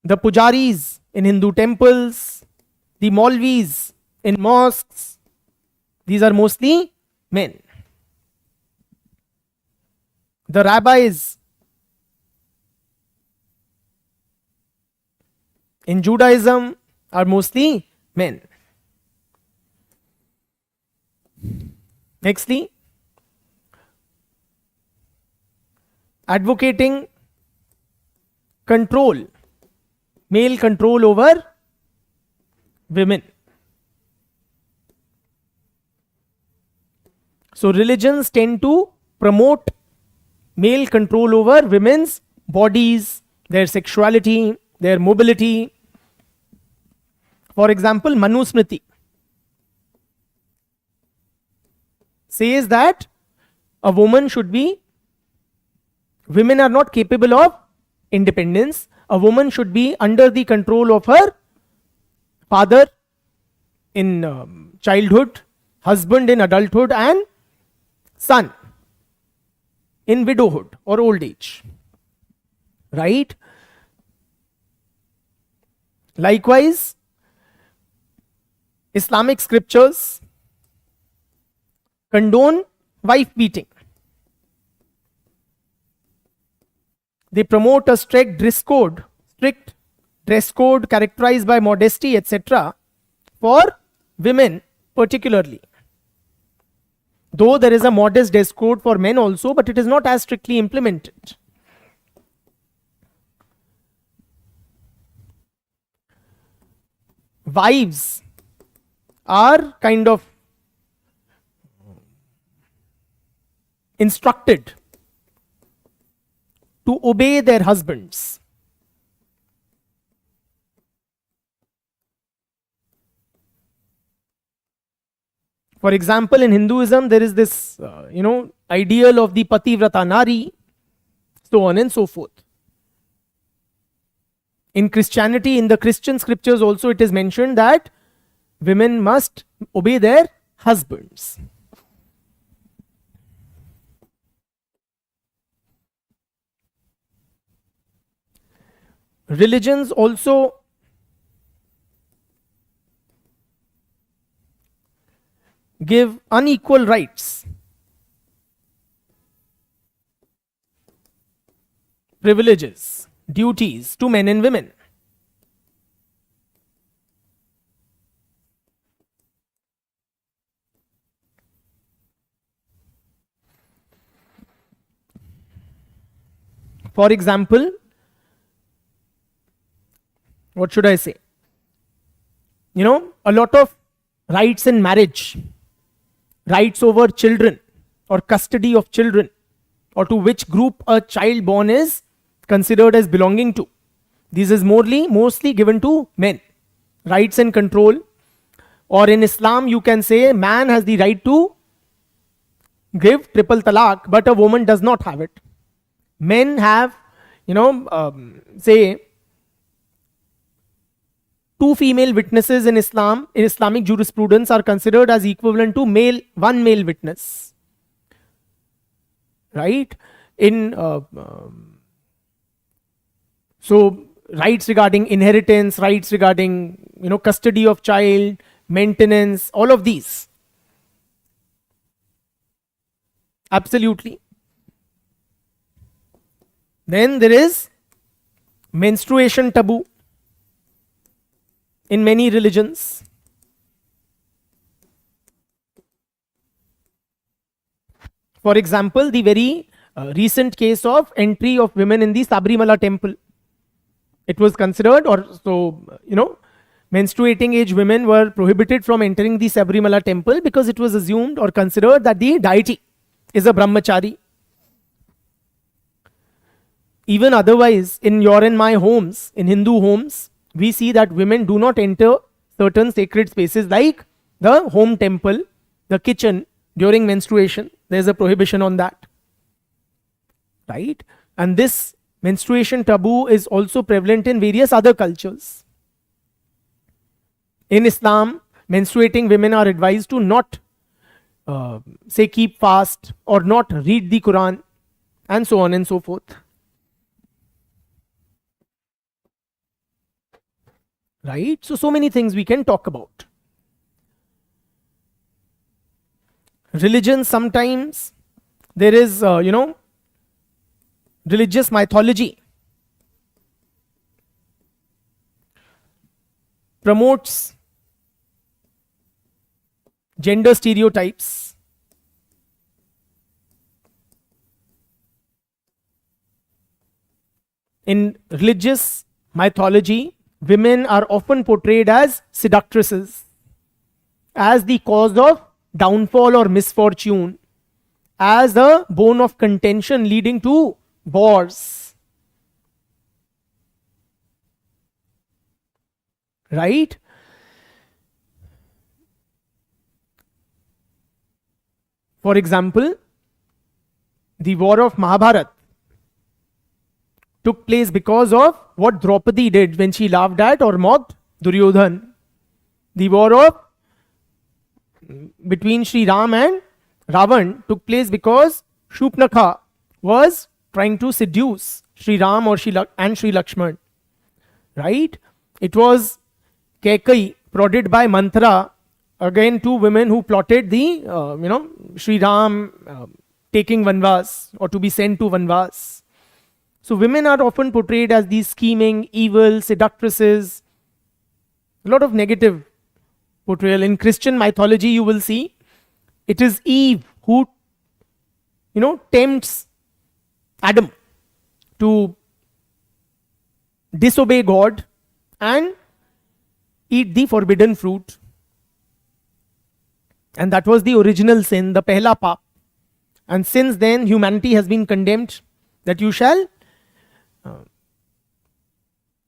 the Pujaris in Hindu temples, the Maulvis in mosques, these are mostly men. The rabbis in Judaism are mostly men. Nextly, advocating control, male control over women. So religions tend to promote male control over women's bodies, their sexuality, their mobility. For example, Manusmriti says that women are not capable of independence. A woman should be under the control of her father in childhood, husband in adulthood, and son in widowhood or old age. Right? Likewise, Islamic scriptures condone wife beating. They promote a strict dress code characterized by modesty, etc., for women particularly. Though there is a modest dress code for men also, but it is not as strictly implemented. Wives are kind of instructed to obey their husbands. For example, in Hinduism, there is this, ideal of the Pativrata Nari, so on and so forth. In Christianity, in the Christian scriptures also, it is mentioned that women must obey their husbands. Religions also give unequal rights, privileges, duties to men and women. For example, what should I say? A lot of rights in marriage, rights over children or custody of children, or to which group a child born is considered as belonging to. This is mostly given to men. Rights and control. Or in Islam, you can say man has the right to give triple talaq, but a woman does not have it. Men have, say, 2 female witnesses in Islam, in Islamic jurisprudence, are considered as equivalent to one male witness. Right? in so rights regarding inheritance, rights regarding custody of child, maintenance, all of these. Absolutely. Then there is menstruation taboo in many religions. For example, the very recent case of entry of women in the Sabrimala temple. It was considered, or so, menstruating age women were prohibited from entering the Sabrimala temple because it was assumed or considered that the deity is a brahmachari. Even otherwise, in your and my homes, in Hindu homes, we see that women do not enter certain sacred spaces like the home temple, the kitchen during menstruation. There's a prohibition on that. Right? And this menstruation taboo is also prevalent in various other cultures. In Islam, menstruating women are advised to not say keep fast or not read the Quran, and so on and so forth. Right? So many things we can talk about. Religion, sometimes there is, religious mythology promotes gender stereotypes. In religious mythology, women are often portrayed as seductresses, as the cause of downfall or misfortune, as a bone of contention leading to wars. Right? For example, the war of Mahabharata took place because of what Draupadi did when she laughed at or mocked Duryodhan. The war of between Sri Ram and Ravan took place because Shupnakha was trying to seduce Sri Ram or Sri Lakshman. Right? It was Kekai prodded by Manthara, again two women who plotted the Sri Ram taking Vanvas or to be sent to Vanvas. So women are often portrayed as these scheming, evil, seductresses. A lot of negative portrayal. In Christian mythology, you will see it is Eve who tempts Adam to disobey God and eat the forbidden fruit. And that was the original sin, the pehla paap. And since then, humanity has been condemned that you shall,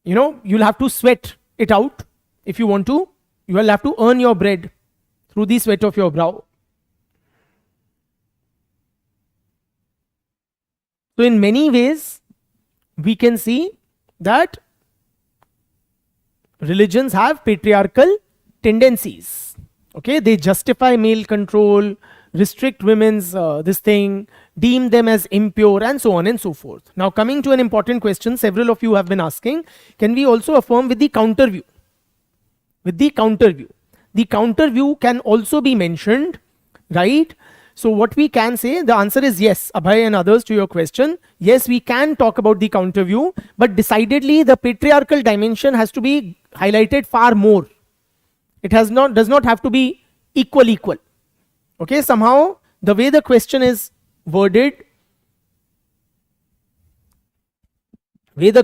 you'll have to sweat it out if you want to. You will have to earn your bread through the sweat of your brow. So in many ways, we can see that religions have patriarchal tendencies. Okay, they justify male control, restrict women's this thing, deem them as impure, and so on and so forth. Now coming to an important question several of you have been asking, can we also affirm with the counter view? With the counter view. The counter view can also be mentioned, right? So what we can say, the answer is yes, Abhay and others, to your question. Yes, we can talk about the counter view, but decidedly the patriarchal dimension has to be highlighted far more. It does not have to be equal. Okay, somehow the way the question is worded, it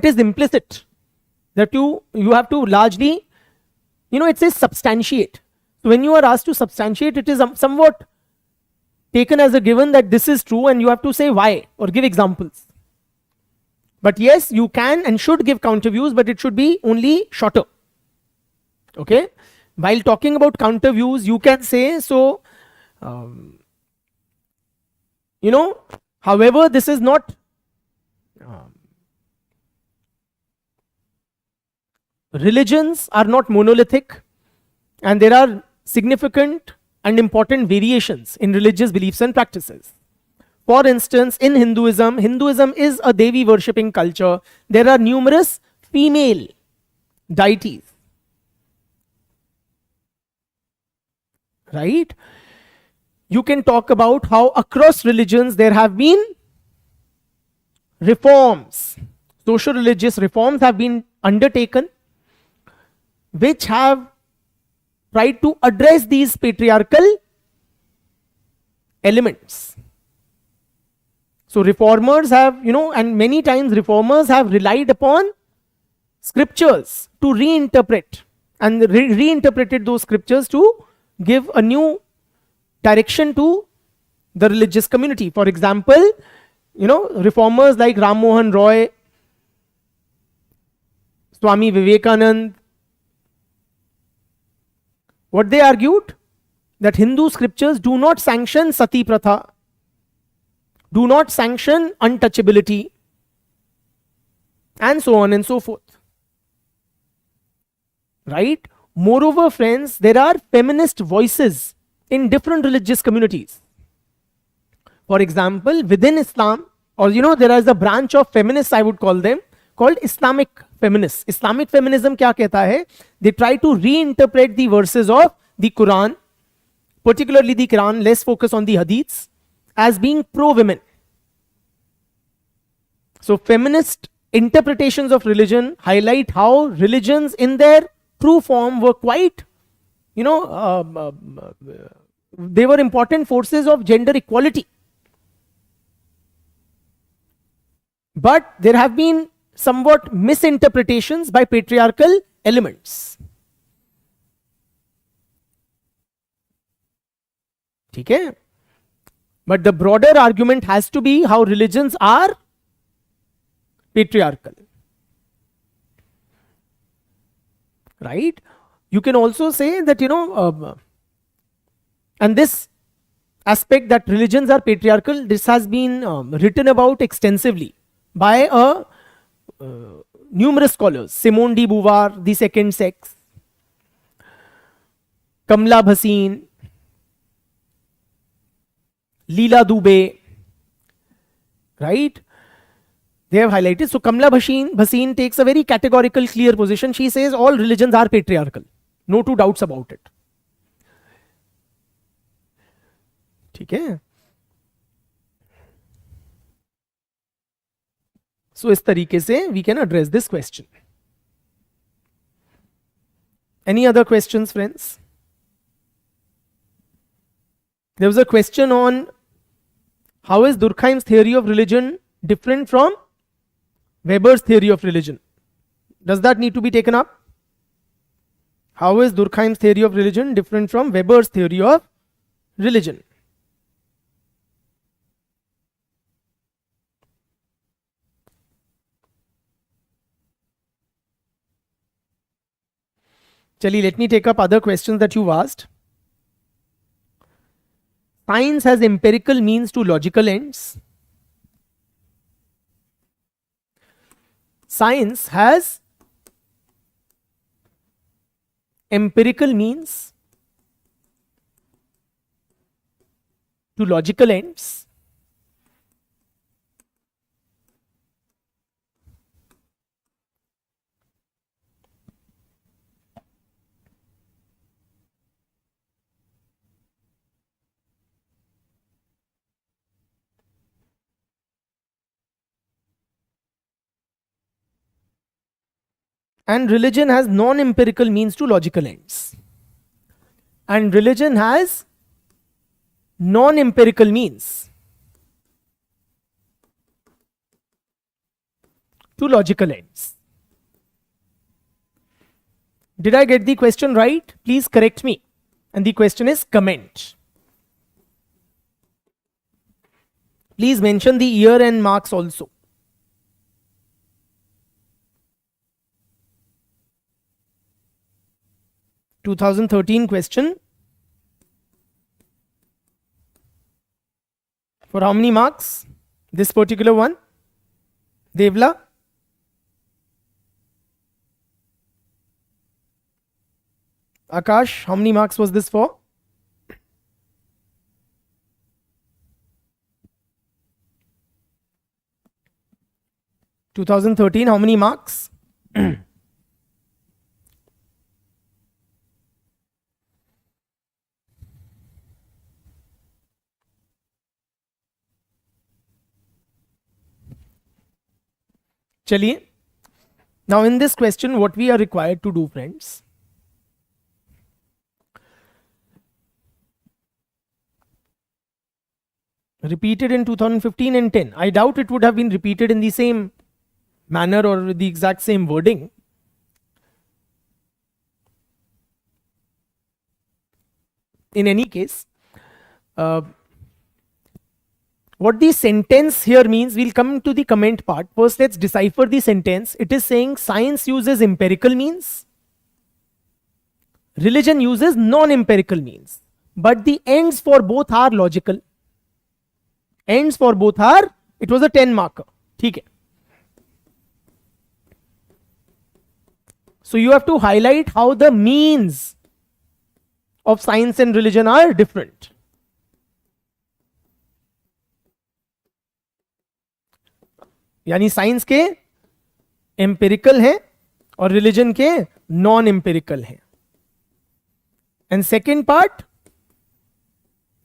is implicit that you have to largely, it says substantiate. So when you are asked to substantiate, it is somewhat taken as a given that this is true and you have to say why or give examples. But yes, you can and should give counter views, but it should be only shorter. Okay, while talking about counter views, you can say, so however, this is not religions are not monolithic, and there are significant and important variations in religious beliefs and practices. For instance, in Hinduism, Hinduism is a Devi worshipping culture. There are numerous female deities, right? You can talk about how across religions there have been reforms, social religious reforms have been undertaken, which have tried to address these patriarchal elements. So reformers have, and many times reformers have relied upon scriptures to reinterpret and reinterpreted those scriptures to give a new direction to the religious community. For example, reformers like Ram Mohan Roy, Swami Vivekanand, what they argued? That Hindu scriptures do not sanction sati pratha, do not sanction untouchability, and so on and so forth. Right? Moreover, friends, there are feminist voices in different religious communities. For example, within Islam, or there is a branch of feminists, I would call them, called Islamic feminists. Islamic feminism kya kehta hai? They try to reinterpret the verses of the Quran, particularly the Quran, less focus on the hadiths, as being pro-women. So feminist interpretations of religion highlight how religions in their true form were quite, they were important forces of gender equality. But there have been somewhat misinterpretations by patriarchal elements. Okay? But the broader argument has to be how religions are patriarchal. Right? You can also say that, and this aspect that religions are patriarchal, this has been written about extensively by numerous scholars. Simone de Beauvoir, The Second Sex, Kamla Bhasin, Leela Dubé, right? They have highlighted. So Kamla Bhasin takes a very categorical, clear position. She says all religions are patriarchal. No two doubts about it. Okay? So इस तरीके से we can address this question. Any other questions, friends? There was a question on how is Durkheim's theory of religion different from Weber's theory of religion. Does that need to be taken up? How is Durkheim's theory of religion different from Weber's theory of religion? Chali, let me take up other questions that you've asked. Science has empirical means to logical ends. Science has empirical means to logical ends. And religion has non-empirical means to logical ends. And religion has non-empirical means to logical ends. Did I get the question right? Please correct me. And the question is comment. Please mention the year and marks also. (2013) question. For how many marks? This particular one? Devla? Akash, how many marks was this for? 2013, how many marks? Chaliye. Now in this question, what we are required to do, friends? Repeated in 2015 and 10. I doubt it would have been repeated in the same manner or with the exact same wording. In any case, what the sentence here means, we'll come to the comment part. First, let's decipher the sentence. It is saying science uses empirical means, religion uses non-empirical means, but the ends for both are logical. Ends for both are, it was a 10 marker. Okay. So you have to highlight how the means of science and religion are different. यानी science के empirical हैं और religion के non empirical हैं. And second part,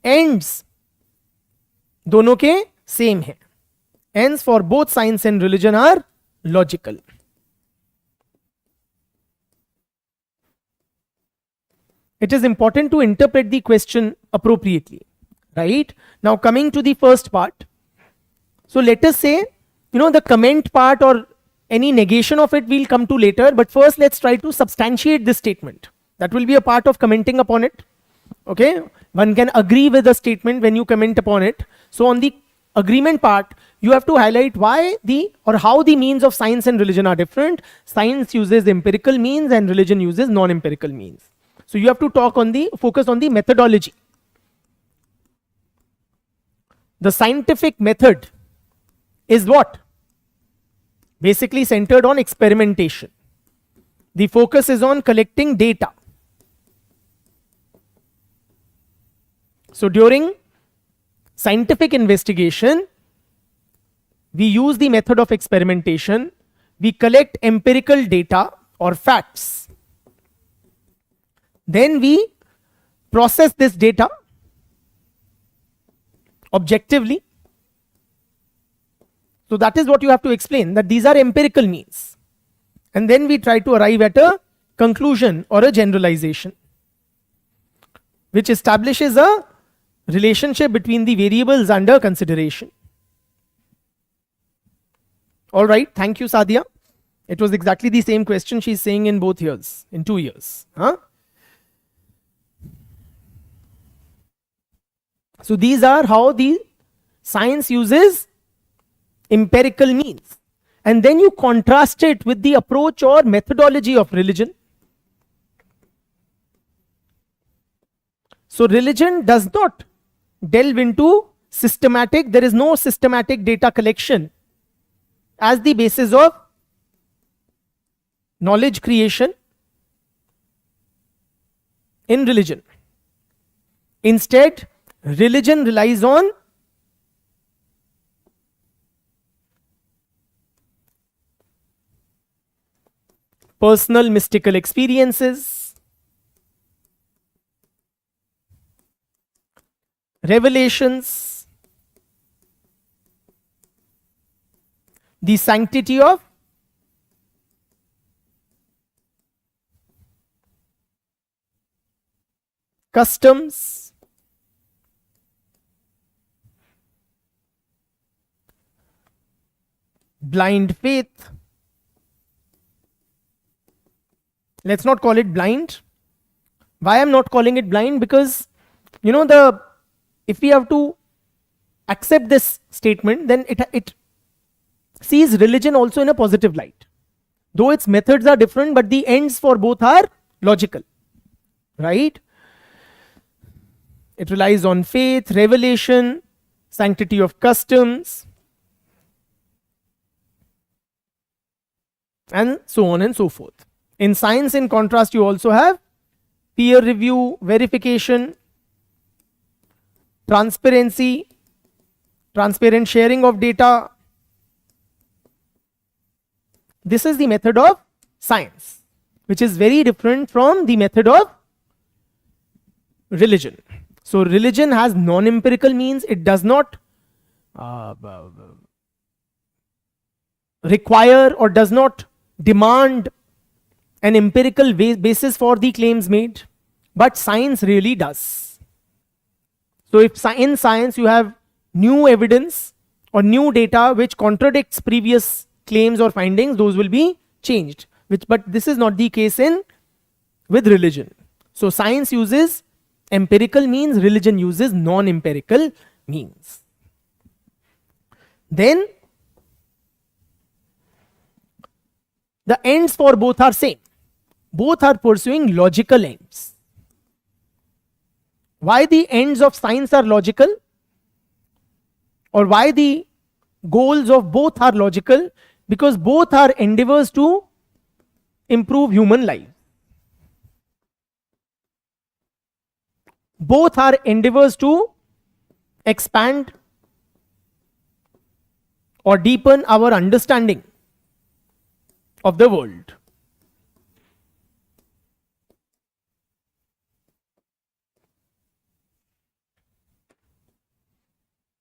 ends दोनों के same है. Ends for both science and religion are logical. It is important to interpret the question appropriately, right? Now coming to the first part. So let us say, the comment part or any negation of it we'll come to later, but first let's try to substantiate this statement. That will be a part of commenting upon it. Okay, one can agree with the statement when you comment upon it. So on the agreement part, you have to highlight why or how the means of science and religion are different. Science uses empirical means and religion uses non-empirical means. So you have to focus on the methodology. The scientific method is what? Basically centered on experimentation. The focus is on collecting data. So during scientific investigation, we use the method of experimentation. We collect empirical data or facts. Then we process this data objectively. So that is what you have to explain, that these are empirical means. And then we try to arrive at a conclusion or a generalization, which establishes a relationship between the variables under consideration. All right, thank you, Sadia. It was exactly the same question she's saying in both years, in 2 years. So these are how the science uses empirical means. And then you contrast it with the approach or methodology of religion. So religion does not delve into systematic, there is no systematic data collection as the basis of knowledge creation in religion. Instead, religion relies on personal mystical experiences, revelations, the sanctity of customs, blind faith. Let's not call it blind. Why I'm not calling it blind? Because if we have to accept this statement, then it sees religion also in a positive light. Though its methods are different, but the ends for both are logical, right? It relies on faith, revelation, sanctity of customs, and so on and so forth. In science, in contrast, you also have peer review, verification, transparency, transparent sharing of data, This is the method of science, which is very different from the method of religion. So religion has non-empirical means. It does not require or does not demand an empirical basis for the claims made, but science really does. So if in science you have new evidence or new data which contradicts previous claims or findings, those will be changed, but this is not the case with religion. So science uses empirical means, religion uses non-empirical means. Then the ends for both are same. Both are pursuing logical ends. Why the ends of science are logical, or why the goals of both are logical? Because both are endeavors to improve human life. Both are endeavors to expand or deepen our understanding of the world.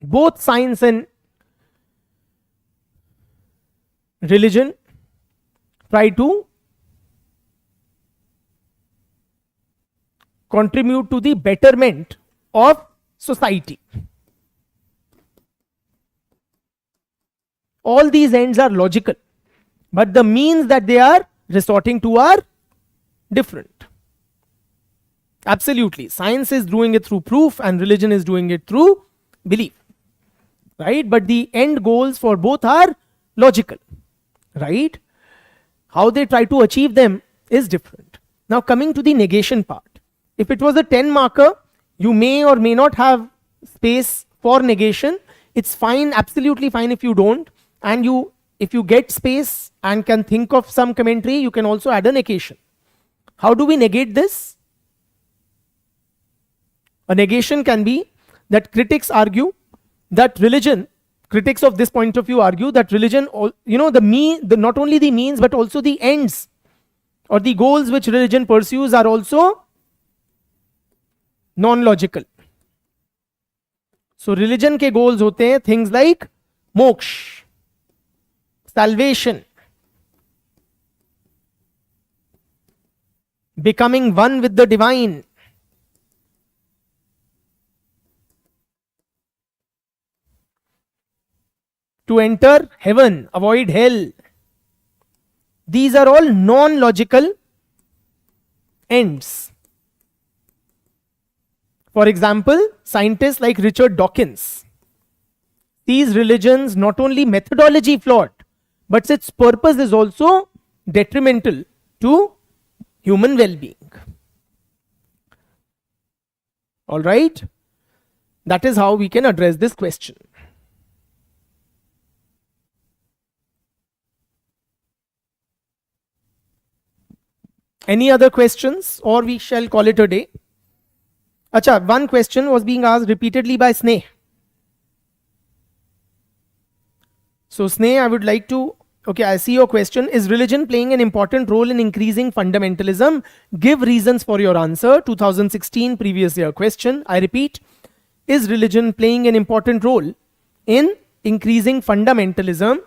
Both science and religion try to contribute to the betterment of society. All these ends are logical, but the means that they are resorting to are different. Absolutely. Science is doing it through proof and religion is doing it through belief. Right? But the end goals for both are logical. Right? How they try to achieve them is different. Now coming to the negation part. If it was a 10 marker, you may or may not have space for negation. It's fine, absolutely fine if you don't. And if you get space and can think of some commentary, you can also add a negation. How do we negate this? A negation can be that critics argue that religion, critics of this point of view argue that religion, not only the means but also the ends or the goals which religion pursues are also non-logical. So religion के goals होते हैं things like मोक्ष, salvation, becoming one with the divine, to enter heaven, avoid hell. These are all non-logical ends. For example, scientists like Richard Dawkins sees religions not only methodology flawed, but its purpose is also detrimental to human well-being. All right? That is how we can address this question. Any other questions, or we shall call it a day? Acha, one question was being asked repeatedly by Sneh. So Sneh, I would like to, okay, I see your question. Is religion playing an important role in increasing fundamentalism? Give reasons for your answer. 2016 previous year question. I repeat, is religion playing an important role in increasing fundamentalism?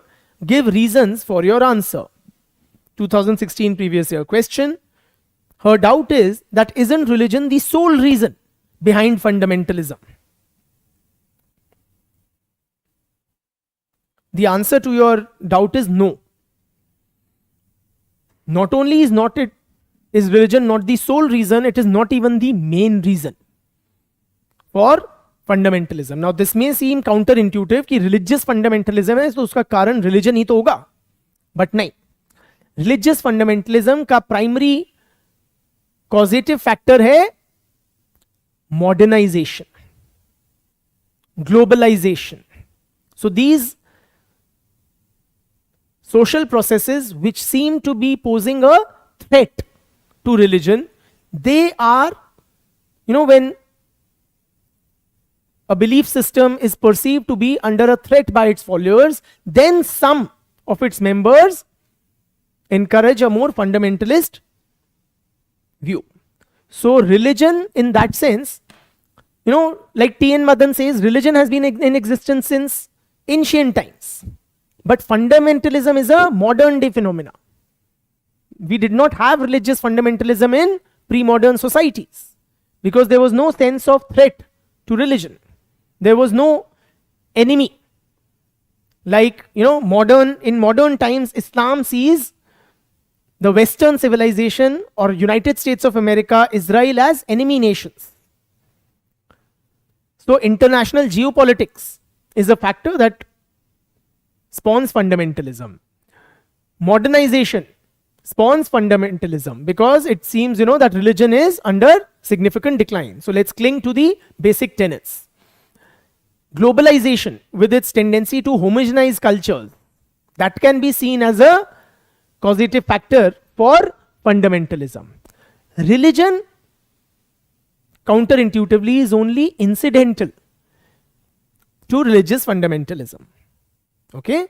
Give reasons for your answer. 2016 previous year question. Her doubt is that isn't religion the sole reason behind fundamentalism? The answer to your doubt is no. Not only is religion not the sole reason, it is not even the main reason for fundamentalism. Now this may seem counterintuitive कि religious fundamentalism है तो उसका कारण religion ही तो होगा, but नहीं. Religious fundamentalism का primary causative factor है modernization, globalization. So these social processes which seem to be posing a threat to religion, they are, when a belief system is perceived to be under a threat by its followers, then some of its members encourage a more fundamentalist view. So religion in that sense, like T.N. Madan says, religion has been in existence since ancient times. But fundamentalism is a modern day phenomena. We did not have religious fundamentalism in pre-modern societies because there was no sense of threat to religion. There was no enemy. Like, in modern times, Islam sees the Western civilization or United States of America, Israel as enemy nations. So international geopolitics is a factor that spawns fundamentalism. Modernization spawns fundamentalism because it seems, that religion is under significant decline. So let's cling to the basic tenets. Globalization, with its tendency to homogenize cultures, that can be seen as a causative factor for fundamentalism. Religion, counterintuitively, is only incidental to religious fundamentalism. Okay?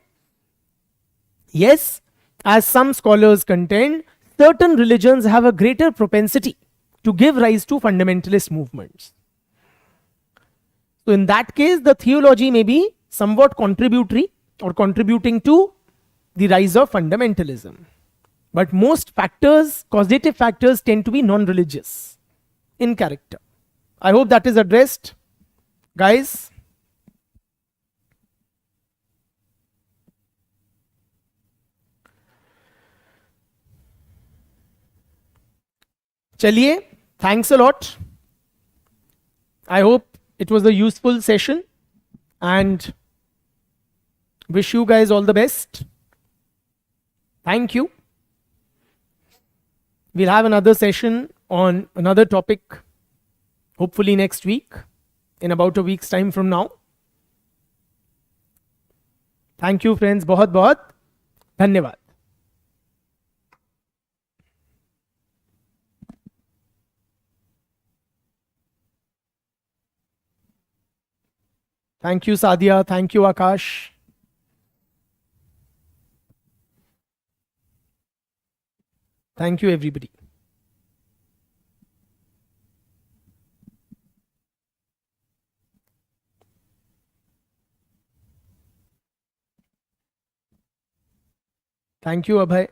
Yes, as some scholars contend, certain religions have a greater propensity to give rise to fundamentalist movements. So in that case, the theology may be somewhat contributory or contributing to the rise of fundamentalism. But most factors, causative factors, tend to be non-religious in character. I hope that is addressed, guys. Chaliye, thanks a lot. I hope it was a useful session and wish you guys all the best. Thank you. We'll have another session on another topic, hopefully next week, in about a week's time from now. Thank you, friends. बहुत बहुत धन्यवाद. Thank you, Sadia. Thank you, Akash. Thank you, everybody. Thank you, Abhay.